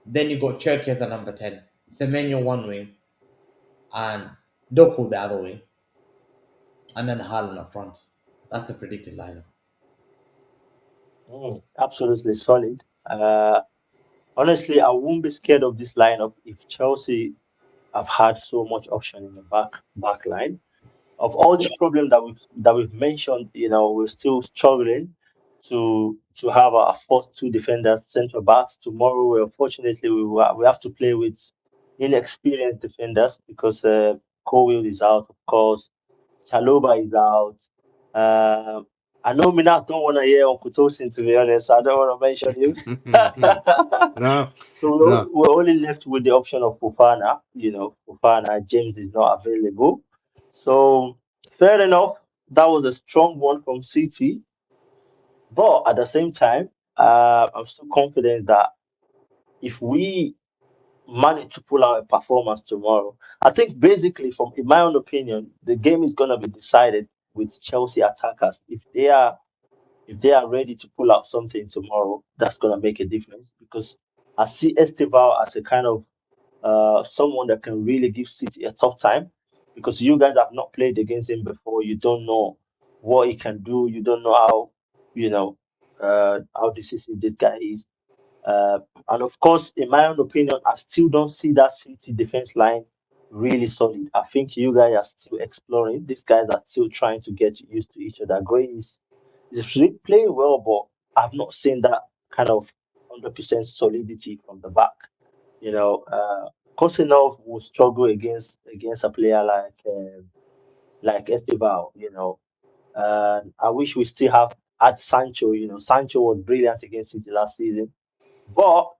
Then you got Cherki as a number 10. Semenyo one wing. And Doku the other wing. And then Haaland up front. That's the predicted lineup. Absolutely solid. Honestly, I won't be scared of this lineup if Chelsea have had so much option in the back line. Of all these problems that we've mentioned, we're still struggling to have our first two defenders central backs. Tomorrow, unfortunately, we have to play with inexperienced defenders because Cole is out, of course. Chaloba is out. Uh, I know Minas don't want to hear Uncle Tosin, to be honest. So I don't want to mention him. No, So no. we're only left with the option of Fofana. Fofana, James is not available. So fair enough. That was a strong one from City. But at the same time, I'm still confident that if we manage to pull out a performance tomorrow, I think basically, from in my own opinion, the game is gonna be decided with Chelsea attackers. If they are ready to pull out something tomorrow, that's gonna make a difference because I see Estival as a kind of someone that can really give City a tough time because you guys have not played against him before. You don't know what he can do. You don't know how decisive this guy is. Uh, and of course, in my own opinion, I still don't see that City defense line really solid. I think you guys are still exploring. These guys are still trying to get used to each other. Gray is really playing well, but I've not seen that kind of 100% solidity from the back. Kosinov will struggle against a player like Esteval. I wish we still have had Sancho. Sancho was brilliant against City last season. But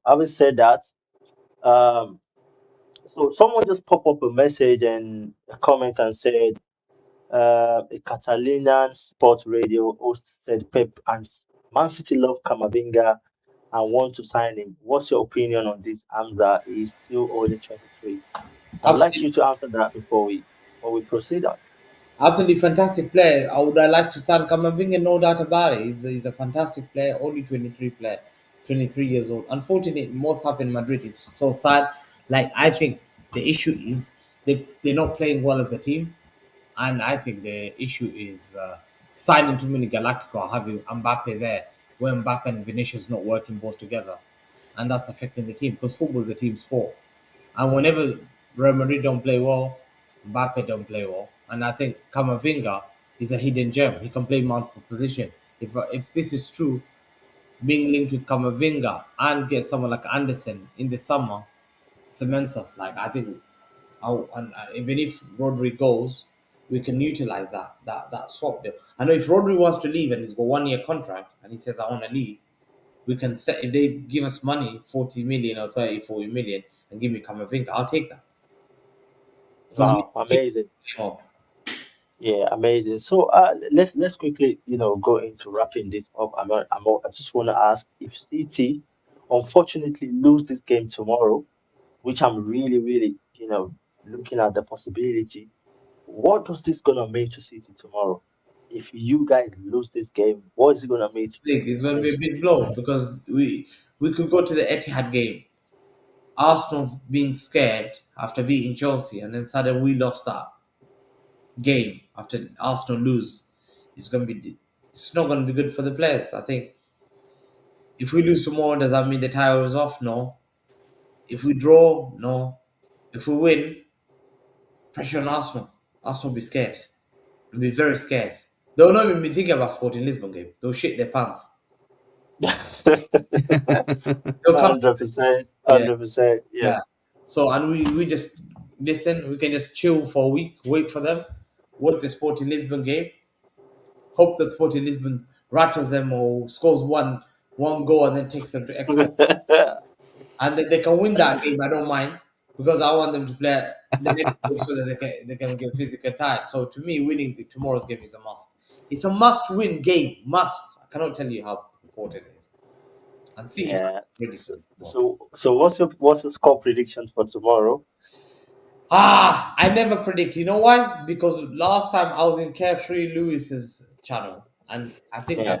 having said that, um, so someone just pop up a message and a comment and said, a Catalanian sports radio host said Pep and Man City love Camavinga and want to sign him. What's your opinion on this, Hamza? He's still only 23. So I'd like Absolutely. you to answer that before we proceed on. Absolutely fantastic player. I would like to sign Kamavinga, no doubt about it. He's a fantastic player, only 23 player, 23 years old. Unfortunately, most happened in Madrid. It's so sad. Like, I think the issue is they're not playing well as a team. And I think the issue is signing too many Galactico, having Mbappe there, where Mbappe and Vinicius not working both together. And that's affecting the team because football is a team sport. And whenever Real Madrid don't play well, Mbappe don't play well. And I think Kamavinga is a hidden gem. He can play multiple positions. If this is true, being linked with Kamavinga and get someone like Anderson in the summer cements us. Like I think, even if Rodri goes, we can utilize that swap deal. I know if Rodri wants to leave and he's got 1 year contract and he says I want to leave, we can set if they give us money 40 million or 30, 40 million and give me Kamavinga, I'll take that because we Wow, amazing. oh, Yeah, amazing. So let's quickly go into wrapping this up. I just want to ask if City unfortunately lose this game tomorrow, which I'm really really looking at the possibility, what does this gonna mean to City tomorrow? If you guys lose this game, what is it gonna mean to Think it's going to Man be a big City? blow because we could go to the Etihad game, Arsenal being scared after beating Chelsea, and then suddenly we lost that game after Arsenal lose. It's going to be it's not going to be good for the players. I think if we lose tomorrow, does that mean the title is off? No. If we draw, no. If we win, pressure on Arsenal. Arsenal will be scared. They'll be very scared. They'll not even be thinking about Sporting Lisbon game. They'll shit their pants. They'll come. 100%, Yeah, 100%, yeah. yeah. So and we just listen. We can just chill for a week, wait for them, watch the Sporting Lisbon game, hope the Sporting Lisbon rattles them or scores one goal and then takes them to extra, and then they can win that game. I don't mind because I want them to play the next game so that they can get physically tired. So to me, winning tomorrow's game is a must. It's a must-win game. Must. I cannot tell you how important it is. And City fans Yeah. are ready for So, it. so what's your score prediction for tomorrow? I never predict. You know why? Because last time I was in Carefree Lewis's channel, and I think Yeah.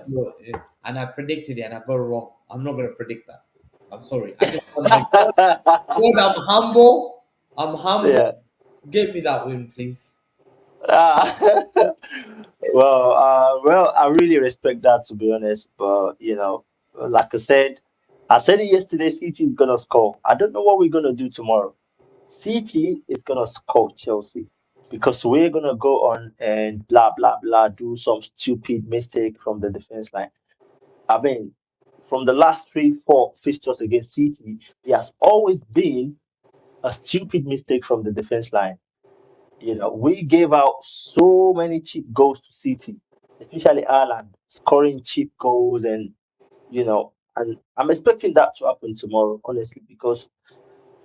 and I predicted it, and I got it wrong. I'm not gonna predict that. I'm sorry. I just want to make God, I'm humble. I'm Yeah. humble. Give me that win, please. Ah. Well, I really respect that, to be honest. But like I said it yesterday. City is gonna score. I don't know what we're gonna do tomorrow. City is gonna score Chelsea because we're gonna go on and blah blah blah do some stupid mistake from the defense line. I mean, from the last three, four fixtures against City, there has always been a stupid mistake from the defense line. We gave out so many cheap goals to City, especially Ireland, scoring cheap goals, and I'm expecting that to happen tomorrow, honestly, because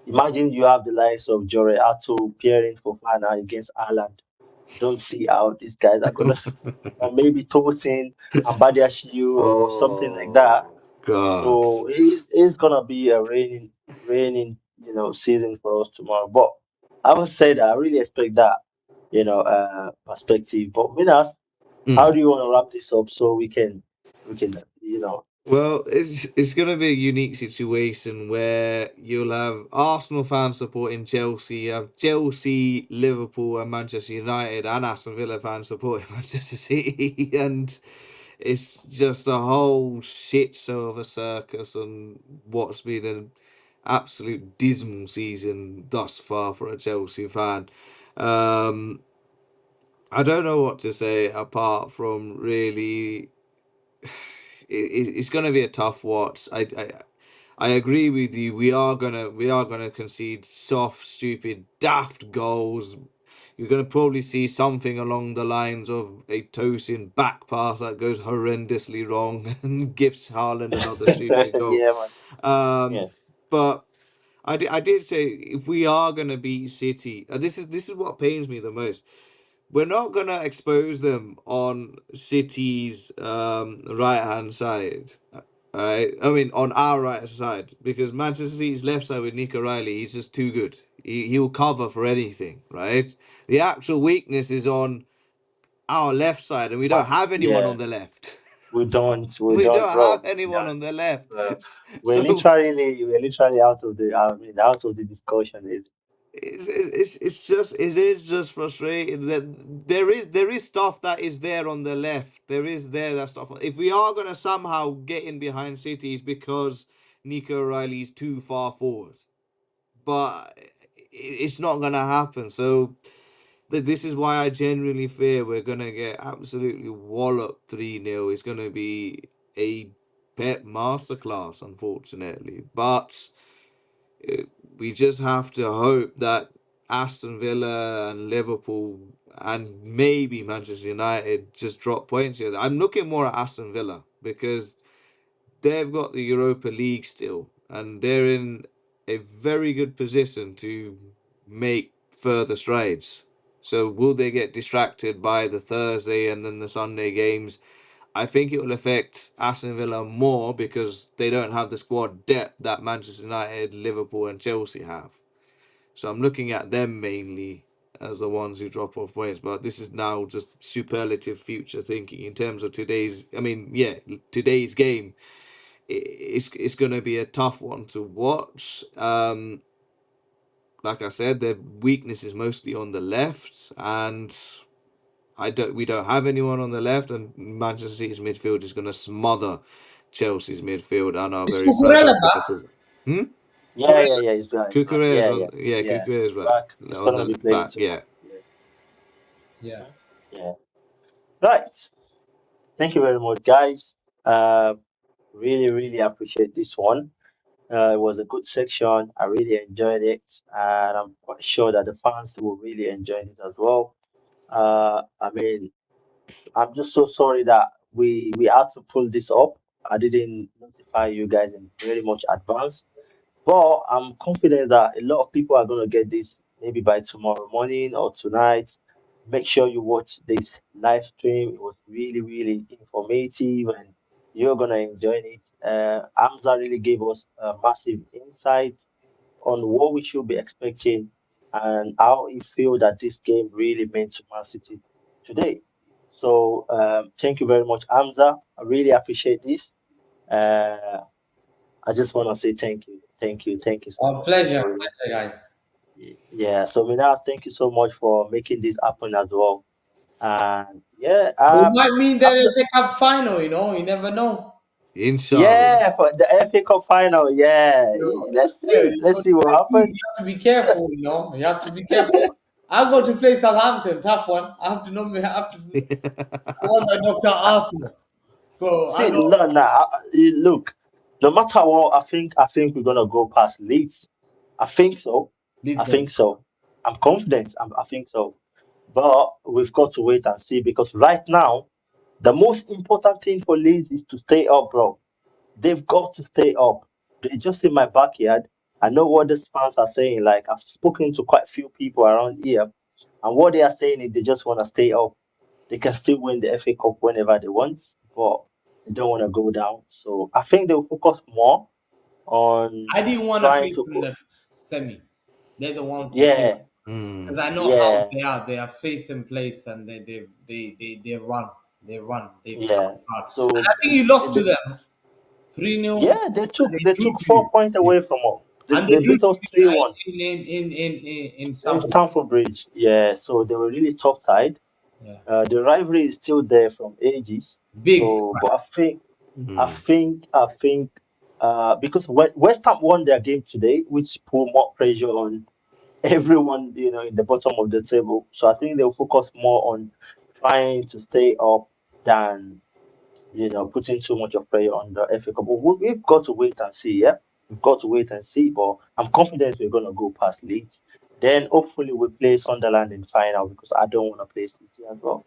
imagine you have the likes of Jore Ato, Pierre Fofana against Ireland. I don't see how these guys are gonna, or maybe Tosin and Badiashile or something like that. Oh God. So it's gonna be a raining season for us tomorrow. But I would say that I really expect that perspective. But Minas, how Mm. do you want to wrap this up so we can. Well, it's going to be a unique situation where you'll have Arsenal fans supporting Chelsea, you have Chelsea, Liverpool, and Manchester United, and Aston Villa fans supporting Manchester City, and it's just a whole shit show of a circus and what's been an absolute dismal season thus far for a Chelsea fan. Um, I don't know what to say apart from really it's going to be a tough watch. I agree with you. We are gonna concede soft, stupid, daft goals. You're gonna probably see something along the lines of a Tosin back pass that goes horrendously wrong and gives Haaland another stupid goal. Yeah, man. Um, Yeah. but I did say if we are gonna beat City, this is what pains me the most. We're not gonna expose them on City's right hand side. Alright, I mean on our right side because Manchester City's left side with Nico Riley, he's just too good. He'll cover for anything, right? The actual weakness is on our left side, and we don't have anyone Yeah. on the left. We We don't, don't have bro. anyone on the left, Uh, so we're literally out of the. I mean, out of the discussion. it is just frustrating that there is stuff that is there on the left. There is there that stuff. If we are gonna somehow get in behind City, it's because Nico Riley's too far forward. But it's not gonna happen. So this is why I genuinely fear we're gonna get absolutely walloped 3-0. It's gonna be a pet masterclass, unfortunately. But uh, we just have to hope that Aston Villa and Liverpool and maybe Manchester United just drop points here. I'm looking more at Aston Villa because they've got the Europa League still, and they're in a very good position to make further strides. So, will they get distracted by the Thursday and then the Sunday games? I think it will affect Aston Villa more because they don't have the squad depth that Manchester United, Liverpool, and Chelsea have. So I'm looking at them mainly as the ones who drop off points. But this is now just superlative future thinking in terms of today's. I mean, yeah, today's game. It's going to be a tough one to watch. Like I said, their weakness is mostly on the left, and we don't have anyone on the left, and Manchester City's midfield is going to smother Chelsea's midfield and our Is very Cucurella fragile back? defensive. Hmm? Cucurella. Yeah, he's back. He's back. Cucurella is Yeah, on. yeah, Yeah, yeah. Cucurella is He's back back. He's on gonna the be playing back. Yeah. tomorrow. Yeah, Yeah. yeah. Right. Thank you very much, guys. Uh, really appreciate this one. It was a good section. I really enjoyed it, and I'm quite sure that the fans will really enjoy it as well. I mean, I'm just so sorry that we had to pull this up. I didn't notify you guys in very much advance. But I'm confident that a lot of people are going to get this maybe by tomorrow morning or tonight. Make sure you watch this live stream. It was really informative and you're going to enjoy it. Amza really gave us a massive insight on what we should be expecting and how he feel that this game really meant to Man City today. So thank you very much, Amza. I really appreciate this. Uh, I just want to say thank you so Oh, much pleasure. for Pleasure, guys. yeah. So Mina, thank you so much for making this happen as well. And yeah, We might mean I'm that just, FA Cup final, you never know. Inshallah. yeah, for the FA Cup final, yeah. You know, yeah, Let's see what happens. you have to be careful, You have to be careful. I go to play Southampton, tough one. I have to know me. I have to. I want that Doctor Arsenal, so I See, know no, look, no matter what, I think we're gonna go past Leeds. I think so. Leeds I gonna. think so. I'm confident. I think so. But we've got to wait and see because right now, the most important thing for Leeds is to stay up, bro. They've got to stay up. They just in my backyard. I know what these fans are saying. Like I've spoken to quite a few people around here, and what they are saying is they just want to stay up. They can still win the FA Cup whenever they want, but they don't want to go down. So I think they'll focus more on I didn't want to trying face to. them in the semi. They're the ones that came Yeah, Hmm. because I know how yeah, they are. They are face in place and they run. They run. They come yeah. hard. And So I think you lost to the, them 3-0. yeah, they And took they they drew took to you. 4 points Yeah. away from us. And they They drew beat to us you 3-1 in in Stamford. Stamford Bridge. Yeah, so they were really top tied. Yeah. The rivalry is still there from ages. Big. So, but I Hmm. think, I think, because West Ham won their game today, which put more pressure on everyone, in the bottom of the table. So I think they'll focus more on trying to stay up than, putting too much of pressure on the FA Cup. But we've got to wait and see, yeah? We've got to wait and see, but I'm confident we're going to go past Leeds. Then hopefully we play Sunderland in final because I don't want to play City as well.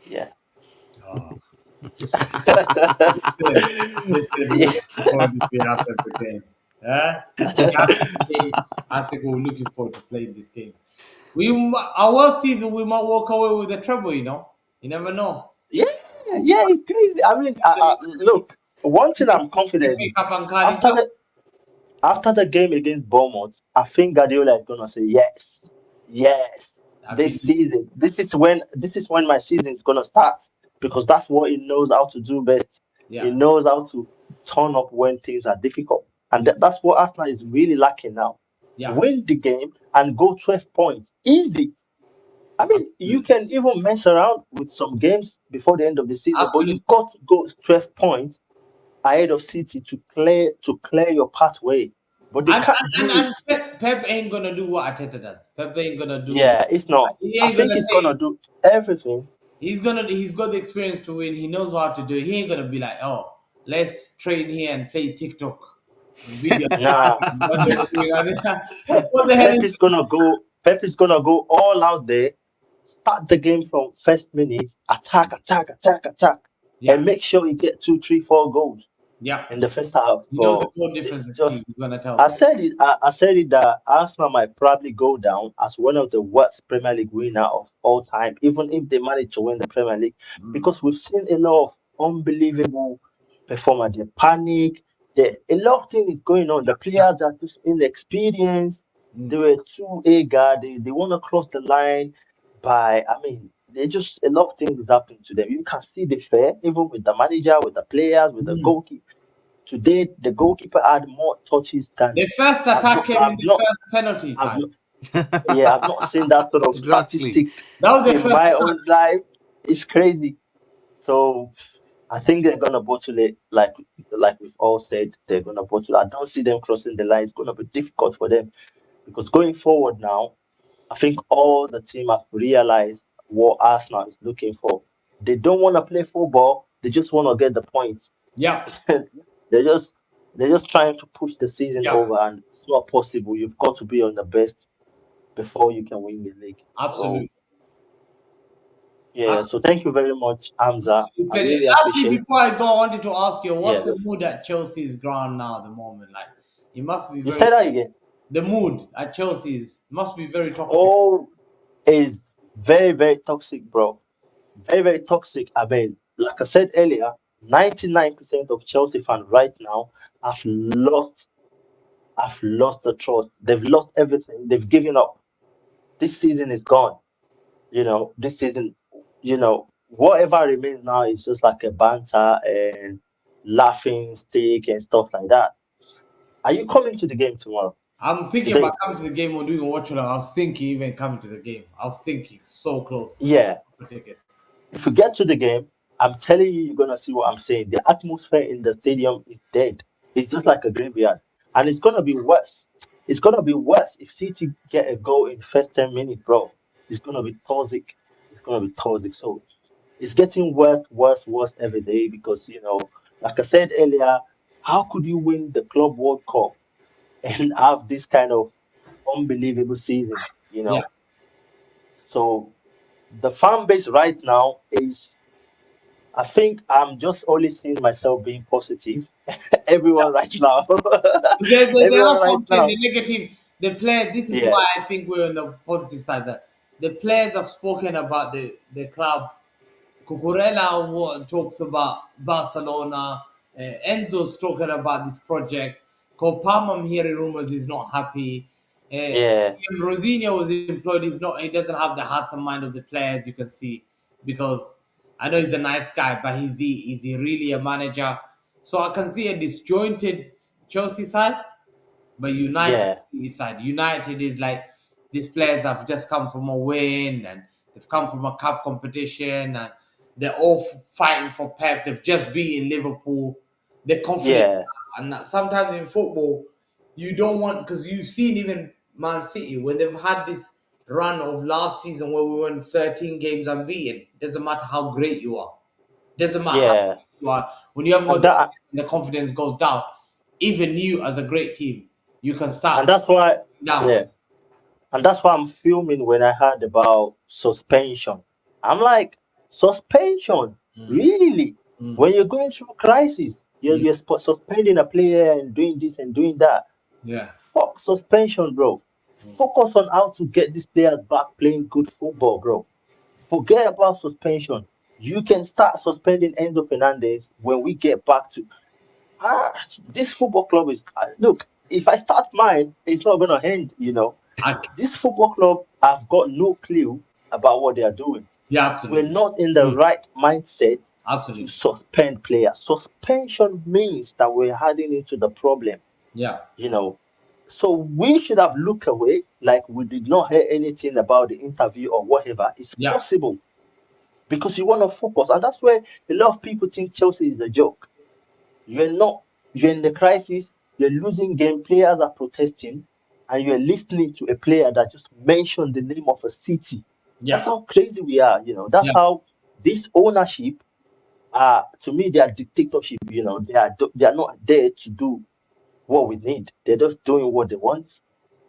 Yeah. Oh. Listen, we're Yeah. looking forward to being after the game. Yeah? After the game, I think we're looking forward to playing this game. Our season, we might walk away with a treble, You never know. Yeah, yeah, it's crazy. I mean, look, one thing I'm confident FA is Cup and Carling after Cup. the after the game against Bournemouth, I think Guardiola is gonna say yes, yes. I believe. This is when my season is gonna start because that's what he knows how to do best. He Yeah. knows how to turn up when things are difficult, and Yeah. that's what Arsenal is really lacking now. Yeah. Win the game and go 12 points, easy. I mean, you Absolutely. can even mess around with some games before the end of the season, but Absolutely. you've got to go 12 points ahead of City to clear your pathway. But they And can't do it. Pep ain't gonna do what Ateta does. Pep ain't gonna do. Yeah, it's not. He I ain't think gonna he's gonna say do everything. he's got the experience to win. He knows how to do it. He ain't gonna be like, oh, let's train here and play TikTok video. Nah, What they were doing. Pep, What the hell Pep is is gonna go. Pep is gonna go all out there. Start the game from first minute. Attack, yeah, and make sure you get two, three, four goals yeah. in the first half. He knows the But goal this difference is is just key. He's gonna tell I them. said it. I said it that Arsenal might probably go down as one of the worst Premier League winner of all time, even if they manage to win the Premier League, Mm. because we've seen a lot of unbelievable performance. The panic, a lot of things is going on. The players are just inexperienced. They were too eager. They want to cross the line by, I mean, they just, a lot of things is happening to them. You can see the fair, even with the manager, with the players, with the Mm. goalkeeper. Today, the goalkeeper had more touches than The first attack came in the first penalty I've time. not, yeah, I've not seen that sort of Exactly. statistic That was the in first my attack. own life. It's crazy. So I think they're gonna bottle it, like we've all said, they're gonna bottle. I don't see them crossing the line. It's gonna be difficult for them because going forward now, I think all the team have realized what Arsenal is looking for. They don't want to play football. They just want to get the points. Yeah, they're just they're just trying to push the season yeah, over, and it's not possible. You've got to be on the best before you can win the league. So absolutely. yeah, so thank you very much, Hamza. Absolute I pleasure. really Lastly, appreciate. before I go, I wanted to ask you, what's Yeah, the mood at Chelsea's ground now at the moment? Like, it must be you very, said that again. the mood at Chelsea's must be very toxic. Oh, is very toxic, bro. Very toxic. I mean, like I said earlier, 99% of Chelsea fans right now have lost have lost the trust. They've lost everything. They've given up. This season is gone. This season, whatever remains now is just like a banter and laughing stick and stuff like that. Are you coming to the game tomorrow? I'm thinking about Today? coming to the game or doing watch it. I was thinking even coming to the game. I was thinking so close Yeah. for tickets. If you get to the game, I'm telling you, you're gonna see what I'm saying. The atmosphere in the stadium is dead. It's just like a graveyard, and it's gonna be worse. It's gonna be worse if City get a goal in the first 10 minutes, bro. It's gonna be toxic. It's gonna be toxic. So it's getting worse every day because like I said earlier, how could you win the Club World Cup and have this kind of unbelievable season? Yeah. So the fan base right now is. I think I'm just only seeing myself being positive. Everyone right now. Everyone That's what right I'm saying. now. The negative, the player. This is Yeah, why I think we're on the positive side. That the players have spoken about the club. Cucurella talks about Barcelona. Enzo's talking about this project. Copam, I'm hearing rumors he's not happy. yeah, When Rosinho was employed, he's not. He doesn't have the heart and mind of the players. You can see because I know he's a nice guy, but is he really a manager? So I can see a disjointed Chelsea side. But United yeah, City side, United is like these players have just come from a win and they've come from a cup competition and they're all fighting for Pep. They've just beaten Liverpool. They're confident, yeah, and sometimes in football, you don't want because you've seen even Man City when they've had this run of last season where we won 13 games unbeaten. Doesn't matter how great you are. Doesn't matter how yeah. great you are. When you haven't got And that, the confidence goes down, even you as a great team, you can and start that's why, down. yeah, and that's why I'm fuming when I heard about suspension. I'm like, suspension, Mm, really? mm, When you're going through crisis, mm. you're suspending a player and doing this and doing that. Yeah. Fuck suspension, bro. Mm. Focus on how to get these players back playing good football, bro. Forget about suspension. You can start suspending Enzo Fernandez when we get back to ah, this football club is look. If I start mine, it's not gonna end. I, This football club have got no clue about what they are doing. yeah, We're absolutely. not in the Mm. right mindset to Absolutely. suspend players. Suspension means that we're heading into the problem. Yeah. you know. So we should have looked away, like we did not hear anything about the interview or whatever. It's Yeah. possible because you want to focus, and that's where a lot of people think Chelsea is the joke. You're not. You're in the crisis. You're losing game. Players are protesting, and you're listening to a player that just mentioned the name of a city. That's Yeah. how crazy we are. That's Yeah. how this ownership. To me, they are dictatorship. They are not there to do what we need. They're just doing what they want.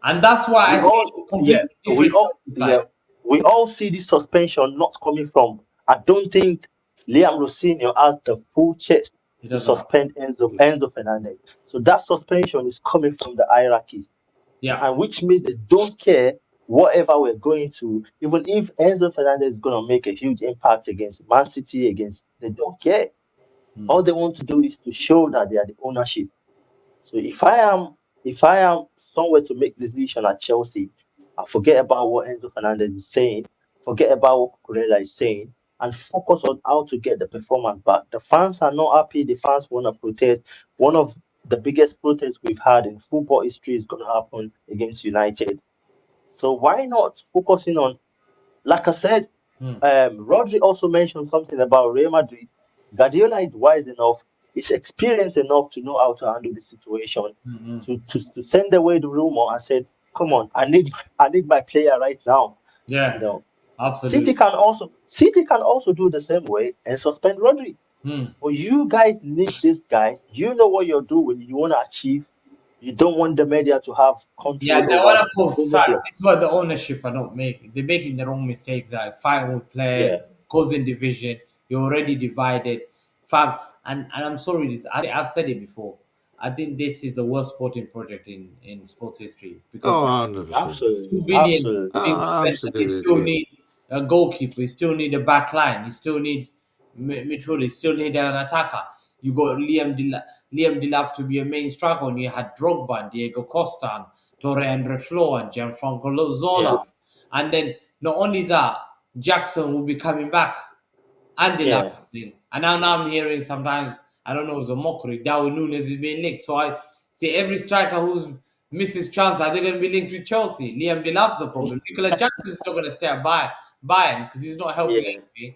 And that's why I We say all, yeah, completely different Chelsea yeah, side. we all see this suspension not coming from. I don't think Liam Rossini has the full chest He to doesn't have. suspend Enzo Fernandez. So that suspension is coming from the hierarchy, Yeah. and which means they don't care whatever we're going to, even if Enzo Fernandez is going to make a huge impact against Man City, they don't care. Mm. All they want to do is to show that they are the ownership. So if I am If I am somewhere to make decision at Chelsea, I forget about what Enzo Fernandez is saying, forget about what Cucurella is saying, and focus on how to get the performance back. The fans are not happy. The fans want to protest. One of the biggest protests we've had in football history is going to happen against United. So why not focusing on, like I said, Mm, Rodri also mentioned something about Real Madrid. Guardiola is wise enough, is experienced enough to know how to handle the situation, mm, mm. to send away the rumor and said, "Come on, I need my player right now." You Yeah, know, absolutely. City can also do the same way and suspend Rodri. Mm. But you guys need these guys. You know what you're doing. You want to achieve. You don't want the media to have Yeah, control they want over to post Football fact. Club. This is what the ownership are not making. They're making the wrong mistakes, like fighting with players, Yeah, causing division. You're already divided. Fam, and I'm sorry, this I've said it before. I think this is the worst sporting project in sports history because Oh, 100%. 2 billion absolutely. being I spent, and you absolutely still agree. need a goalkeeper, you still need a back line, you still need midfield, you still need an attacker. You got Liam Delap to be a main striker, and you had Drogba, and Diego Costa, and Torre Andre Flo, and Gianfranco Yeah, Zola. And then not only that, Jackson will be coming back and Delap. yeah. And now I'm hearing sometimes, I don't know, it's a mockery. Darwin Nunes is being linked. So I say every striker who's misses chance, are they going to be linked with Chelsea? Liam Delap's a problem. Nicola Jackson is not going to stay at Bayern because he's not helping Yeah, anything.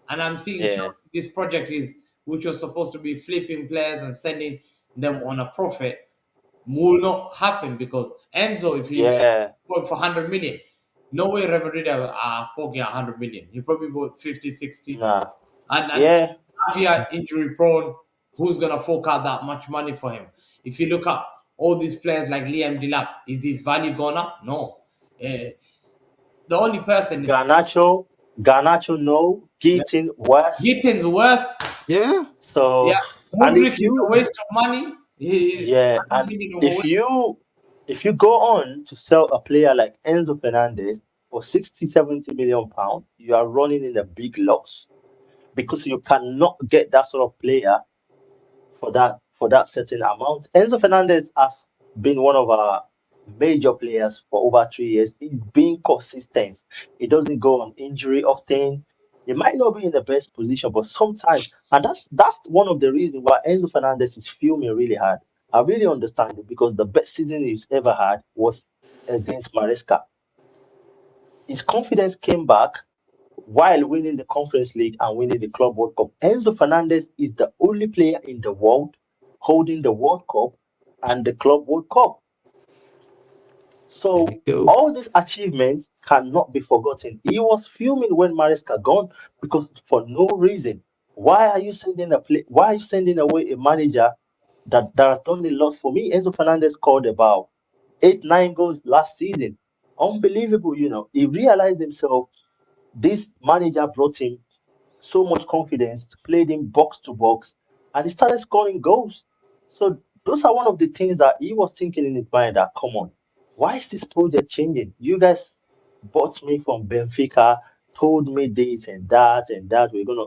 And I'm seeing yeah, Chelsea, this project is, which was supposed to be flipping players and sending them on a profit, will not happen because Enzo, if he yeah. bought for 100 million, no way Real Madrid are forking 100 million. He probably bought 50, 60. Nah. And Yeah. Avia injury prone, who's gonna fork out that much money for him? If you look at all these players like Liam Delap, is his value gone up? No. Eh, the only person is Garnacho, Garnacho, no. yeah. Keaton, worse. Gittins worse. Yeah. Yeah. So, and Mudrik is a waste of money. yeah, 100 and million of a if waste. if you go on to sell a player like Enzo Fernandez for 60, 70 million pounds, you are running in a big loss because you cannot get that sort of player for that certain amount. Enzo Fernandez has been one of our major players for over 3 years. He's been consistent. He doesn't go on injury often. He might not be in the best position, but sometimes, and that's one of the reasons why Enzo Fernandez is filming really hard. I really understand it because the best season he's ever had was against Maresca. His confidence came back while winning the Conference League and winning the Club World Cup. Enzo Fernandez is the only player in the world holding the World Cup and the Club World Cup. There you So go. all these achievements cannot be forgotten. He was fuming when Maresca gone because for no reason. Why are you sending a play? Why are you sending away a manager that has done a lot for me? Enzo Fernandez scored about 8, 9 goals last season. Unbelievable, you know. He realized himself. This manager brought him so much confidence, played him box to box, and he started scoring goals. So those are one of the things that he was thinking in his mind that come on, why is this project changing? You guys bought me from Benfica, told me this and that we're gonna,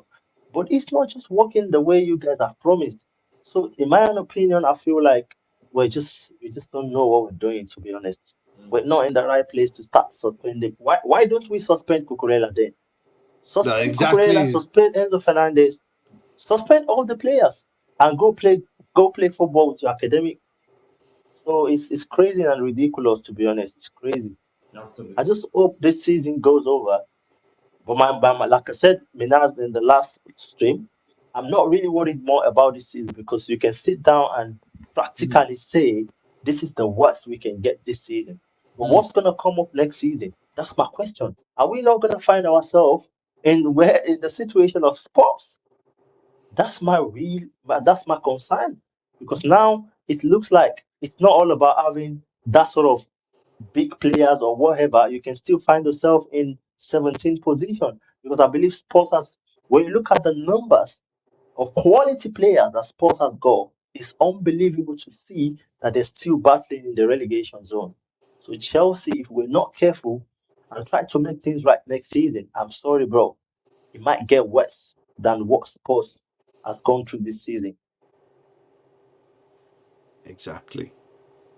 but it's not just working the way you guys have promised. So in my own opinion, I feel like we just don't know what we're doing, to be honest. We're not in the right place to start suspending. Why don't we suspend Cucurella then? No, Suspend Cucurella, exactly. suspend Enzo Fernandez, suspend all the players and go play football with your academic. So it's crazy and ridiculous, to be honest. It's crazy. I Absolutely. just hope this season goes over. But like I said, Minas in the last stream, I'm not really worried more about this season because you can sit down and Mm, practically say this is the worst we can get this season. But mm. what's gonna come up next season? That's my question. Are we not gonna find ourselves in the situation of sports? That's my concern because now it looks like it's not all about having that sort of big players or whatever. You can still find yourself in 17th position because I believe sports has, when you look at the numbers of quality players that sports has got, it's unbelievable to see that they're still battling in the relegation zone. So Chelsea, if we're not careful and try to make things right next season, I'm sorry, bro, it might get worse than what Spurs has gone through this season. Exactly.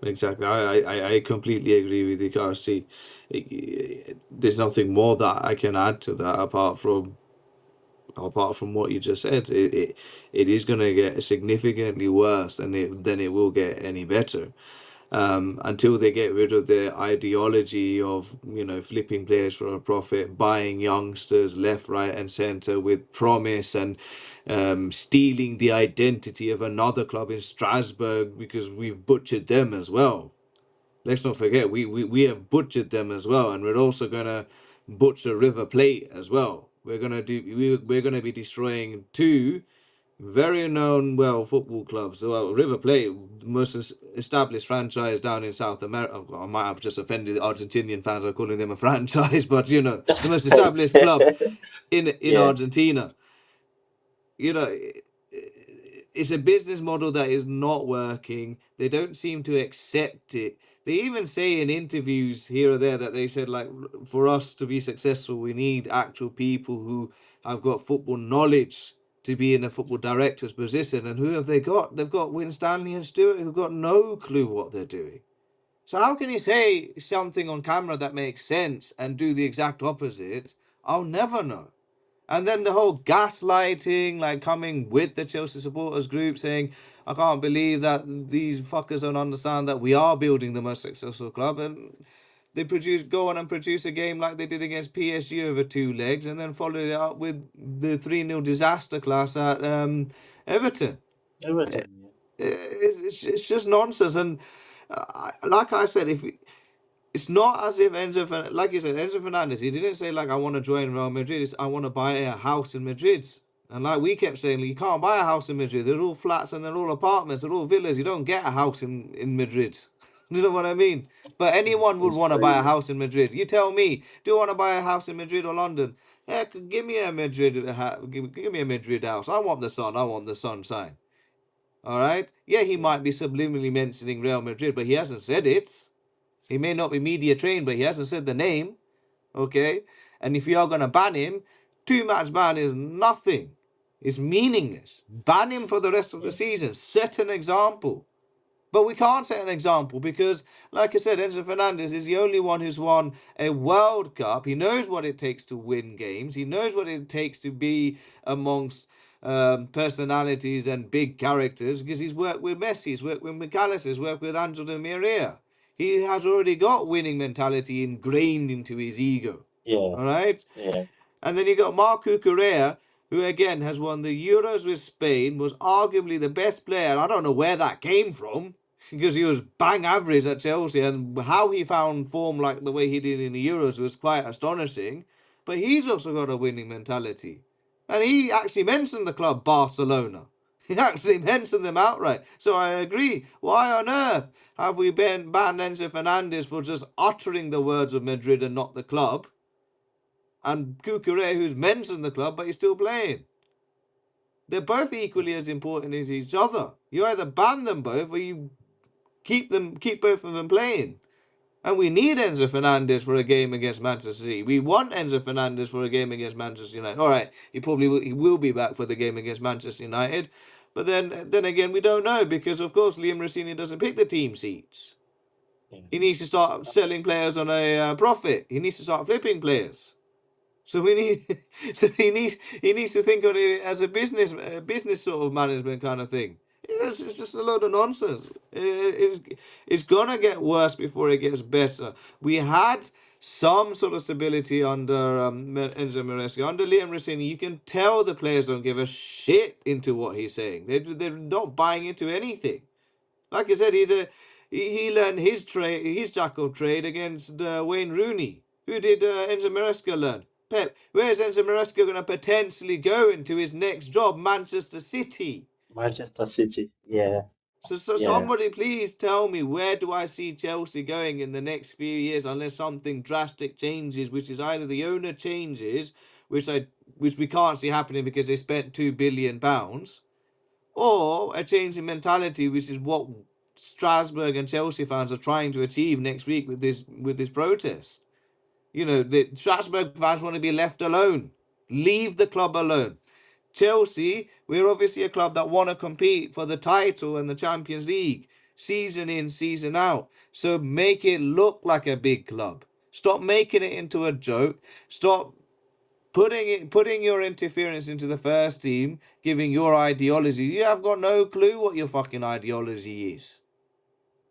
Exactly. I completely agree with you, Kirsty. There's nothing more that I can add to that apart from what you just said. It is going to get significantly worse than it will get any better. Until they get rid of their ideology of, flipping players for a profit, buying youngsters left, right, and centre with promise, and stealing the identity of another club in Strasbourg because we've butchered them as well. Let's not forget, we have butchered them as well, and we're also gonna butcher River Plate as well. We're gonna be destroying two very known football clubs. Well, River Plate, most established franchise down in South America. I might have just offended Argentinian fans by calling them a franchise, but the most established club in Yeah, Argentina. You know, it's a business model that is not working. They don't seem to accept it. They even say in interviews here or there that they said, like, for us to be successful, we need actual people who have got football knowledge to be in a football director's position. And who have they got? They've got Winstanley and Stewart, who've got no clue what they're doing. So how can you say something on camera that makes sense and do the exact opposite? I'll never know. And then the whole gaslighting, like coming with the Chelsea supporters group saying, I can't believe that these fuckers don't understand that we are building the most successful club. And they go on and produce a game like they did against PSG over two legs and then followed it up with the 3-0 disaster class at Everton. everything. Yeah. It's just nonsense. And like I said, if it's not as if like you said, Enzo Fernandez, he didn't say like I want to join Real Madrid. It's I want to buy a house in Madrid. And like we kept saying, you can't buy a house in Madrid. They're all flats and they're all apartments. They're all villas. You don't get a house in Madrid. You know what I mean? But anyone would It's want to buy a crazy. house in Madrid. You tell me, do you want to buy a house in Madrid or London? Heck, give me a Madrid give me a Madrid house. I want the sun. I want the sunshine. All right. Yeah, he Yeah, might be subliminally mentioning Real Madrid, but he hasn't said it. He may not be media trained, but he hasn't said the name. Okay? And if you are going to ban him, 2 match ban is nothing. It's meaningless. Ban him for the rest of the yeah, season. Set an example. But we can't set an example because, like I said, Enzo Fernandez is the only one who's won a World Cup. He knows what it takes to win games. He knows what it takes to be amongst personalities and big characters because he's worked with Messi, he's worked with McAllister, he's worked with Angel Di Maria. He has already got winning mentality ingrained into his ego. yeah, All right? yeah. And then you got Marco Correa, who again has won the Euros with Spain, was arguably the best player. I don't know where that came from because he was bang average at Chelsea, and how he found form like the way he did in the Euros was quite astonishing. But he's also got a winning mentality. And he actually mentioned the club Barcelona. He actually mentioned them outright. So I agree. Why on earth have we banned Enzo Fernandez for just uttering the words of Madrid and not the club? And Cucurella, who's mentioned the club, but he's still playing. They're both equally as important as each other. You either ban them both or you keep both of them playing. And we need Enzo Fernandez for a game against Manchester City. We want Enzo Fernandez for a game against Manchester United. All right, he will be back for the game against Manchester United, but then again we don't know because of course Liam Rossini doesn't pick the team seats. Yeah. He needs to start selling players on a profit. He needs to start flipping players. So we need, so he needs to think of it as a business sort of management kind of thing. It's just a load of nonsense. It's gonna get worse before it gets better. We had some sort of stability under Enzo Maresca. Under Liam Rossini, you can tell the players don't give a shit into what he's saying. They're not buying into anything. Like I said, he learned his jack of trade against Wayne Rooney. Who did Enzo Maresca learn? Pep. Where's Enzo Maresca going to potentially go into his next job? Manchester City. Manchester City. Yeah, So yeah, somebody please tell me, where do I see Chelsea going in the next few years unless something drastic changes, which is either the owner changes, which we can't see happening because they spent £2 billion, or a change in mentality, which is what Strasbourg and Chelsea fans are trying to achieve next week with this protest. The Strasbourg fans want to be left alone. Leave the club alone. Chelsea, we're obviously a club that want to compete for the title and the Champions League. season in, season out. So make it look like a big club. Stop making it into a joke. Stop putting your interference into the first team, giving your ideology. You have got no clue what your fucking ideology is.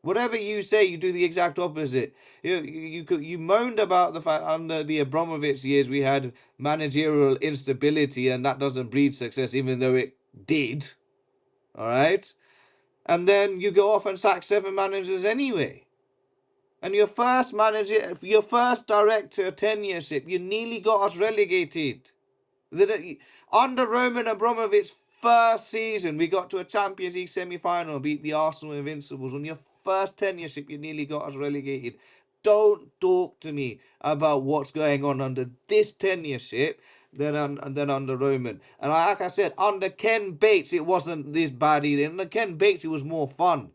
Whatever you say, you do the exact opposite. You moaned about the fact under the Abramovich years we had managerial instability and that doesn't breed success, even though it did. All right, and then you go off and sack 7 managers anyway. And your first manager, your first director tenureship, you nearly got us relegated. Under Roman Abramovich's first season, we got to a Champions League semi-final, beat the Arsenal Invincibles. On your first tenureship, you nearly got us relegated. Don't talk to me about what's going on under this tenureship than under Roman. And like I said, under Ken Bates, it wasn't this bad either. Under Ken Bates, it was more fun.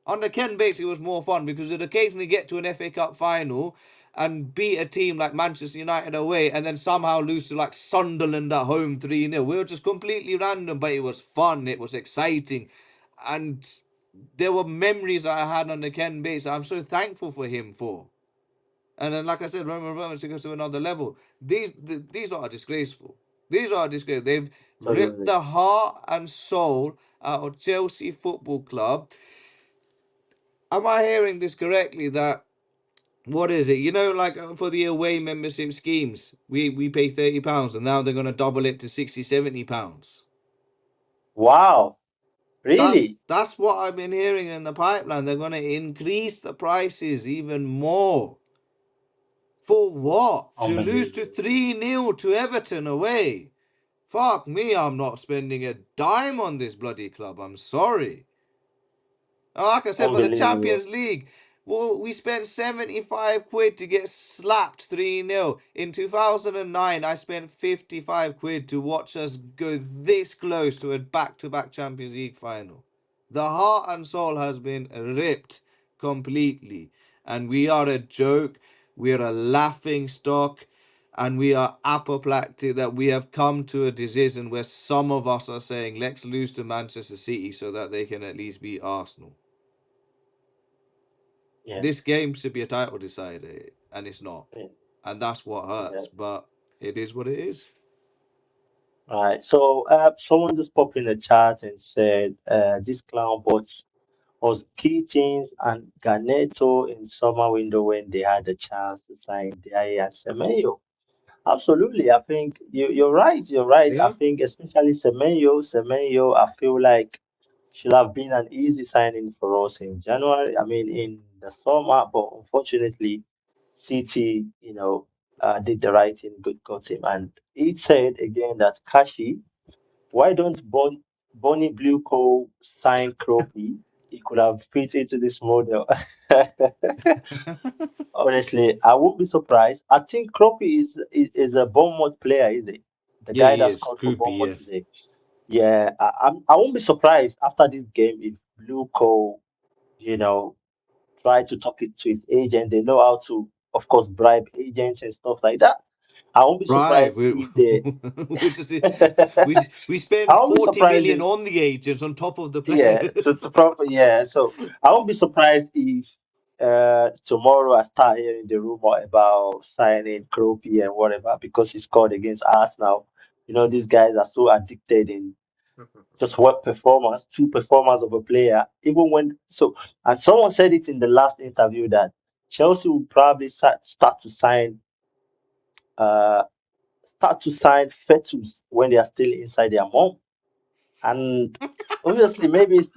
Under Ken Bates, it was more fun because we'd occasionally get to an FA Cup final and beat a team like Manchester United away and then somehow lose to like Sunderland at home 3-0. We were just completely random, but it was fun, it was exciting. And there were memories that I had under Ken Bates that I'm so thankful for him for. And then, like I said, Roman Abramovich took us to another level. These are disgraceful. These are disgraceful. They've ripped Totally. the heart and soul out of Chelsea Football Club. Am I hearing this correctly? That what is it? You know, like for the away membership schemes, we pay £30, and now they're gonna double it to 60, £70. Wow. That's Really? that's what I've been hearing in the pipeline. They're gonna increase the prices even more. For what? To lose to Unbelievable. 3-0 to Everton away? Fuck me, I'm not spending a dime on this bloody club. I'm sorry. Like I said, for the Unbelievable. Champions League, well, we spent 75 quid to get slapped 3-0. In 2009, I spent 55 quid to watch us go this close to a back to back Champions League final. The heart and soul has been ripped completely. And we are a joke. We are a laughing stock. And we are apoplectic that we have come to a decision where some of us are saying, let's lose to Manchester City so that they can at least beat Arsenal. Yeah. This game should be a title decider, and it's not. Yeah. And that's what Yeah. hurts, but it is what it is. All right. So, someone just popped in the chat and said, this clown bought us Keatings and Garnetto in summer window when they had the chance to sign Diaye and Semenyo. Absolutely. I think you're right. You're right. I Yeah. think especially Semenyo, I feel like should have been an easy signing for us in January. I mean, in the summer, but unfortunately, City, did the right thing, got him. And he said again that Kashi, why don't Bonnie Blue Co sign Kropi? He could have fit into this model. Honestly, I won't be surprised. I think Kropi is a Bournemouth player, is he? The Yeah, guy he that is. scored for Croupy, Bournemouth yeah. today. Yeah, I won't be surprised after this game if Blue Co, you know, try to talk it to his agent. They know how to, of course, bribe agents and stuff like that. I won't be Right. surprised if they. We just I we spend won't be 40 surprised million if. on the agents on top of the Yeah, players. to proper, yeah. So I won't be surprised if tomorrow I start hearing the rumor about signing Kropi and whatever because he scored against Arsenal. These guys are so addicted in just what performance, two performance of a player. Even when so, and someone said it in the last interview that Chelsea will probably uh start to sign fetus when they are still inside their mom. And obviously, maybe it's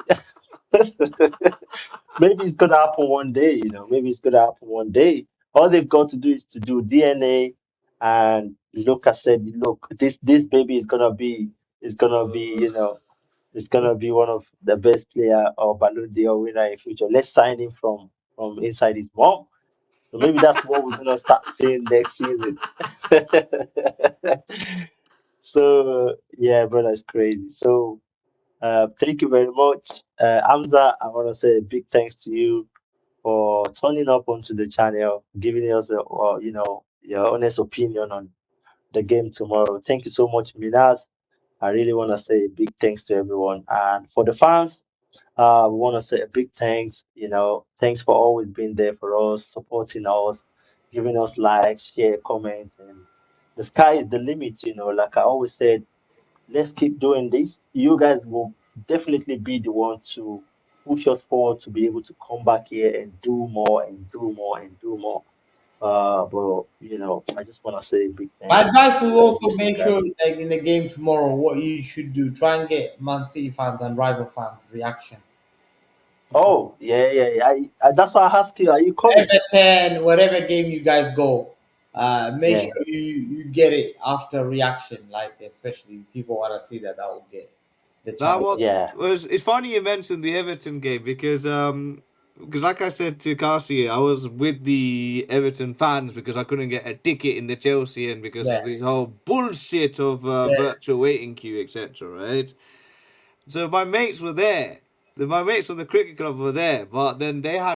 maybe it's gonna happen one day. Maybe it's gonna happen one day. All they've got to do is to do DNA, and Lucas said, "Look, this baby is gonna be, is gonna be one of the best player or Ballon d'Or winner in future. Let's sign him from inside his mom." So maybe that's what we're gonna start seeing next season. So yeah, bro, that's crazy. So thank you very much, Hamza. I want to say a big thanks to you for turning up onto the channel, giving us your honest opinion on the game tomorrow. Thank you so much, Minas. I really want to say a big thanks to everyone, and for the fans. We want to say a big thanks. Thanks for always being there for us, supporting us, giving us likes, share, comments, and the sky is the limit. Like I always said, let's keep doing this. You guys will definitely be the one to push us forward to be able to come back here and do more and do more and do more. But I just want to say a big My thanks advice will to also both of you make guys. sure, like in the game tomorrow, what you should do: try and get Man City fans and rival fans reaction. Because Oh, yeah, yeah, yeah. That's why I asked you, are you coming? Everton, whatever game you guys go, make Yeah, sure you get it after reaction. Like especially people want to see that, that will get the That channel. what yeah. was it's funny you mentioned the Everton game because like I said to Kasi, I was with the Everton fans because I couldn't get a ticket in the Chelsea and because Yeah, of this whole bullshit of yeah. virtual waiting queue, etc. Right? So my mates were there. My mates from the cricket club were there, but then they had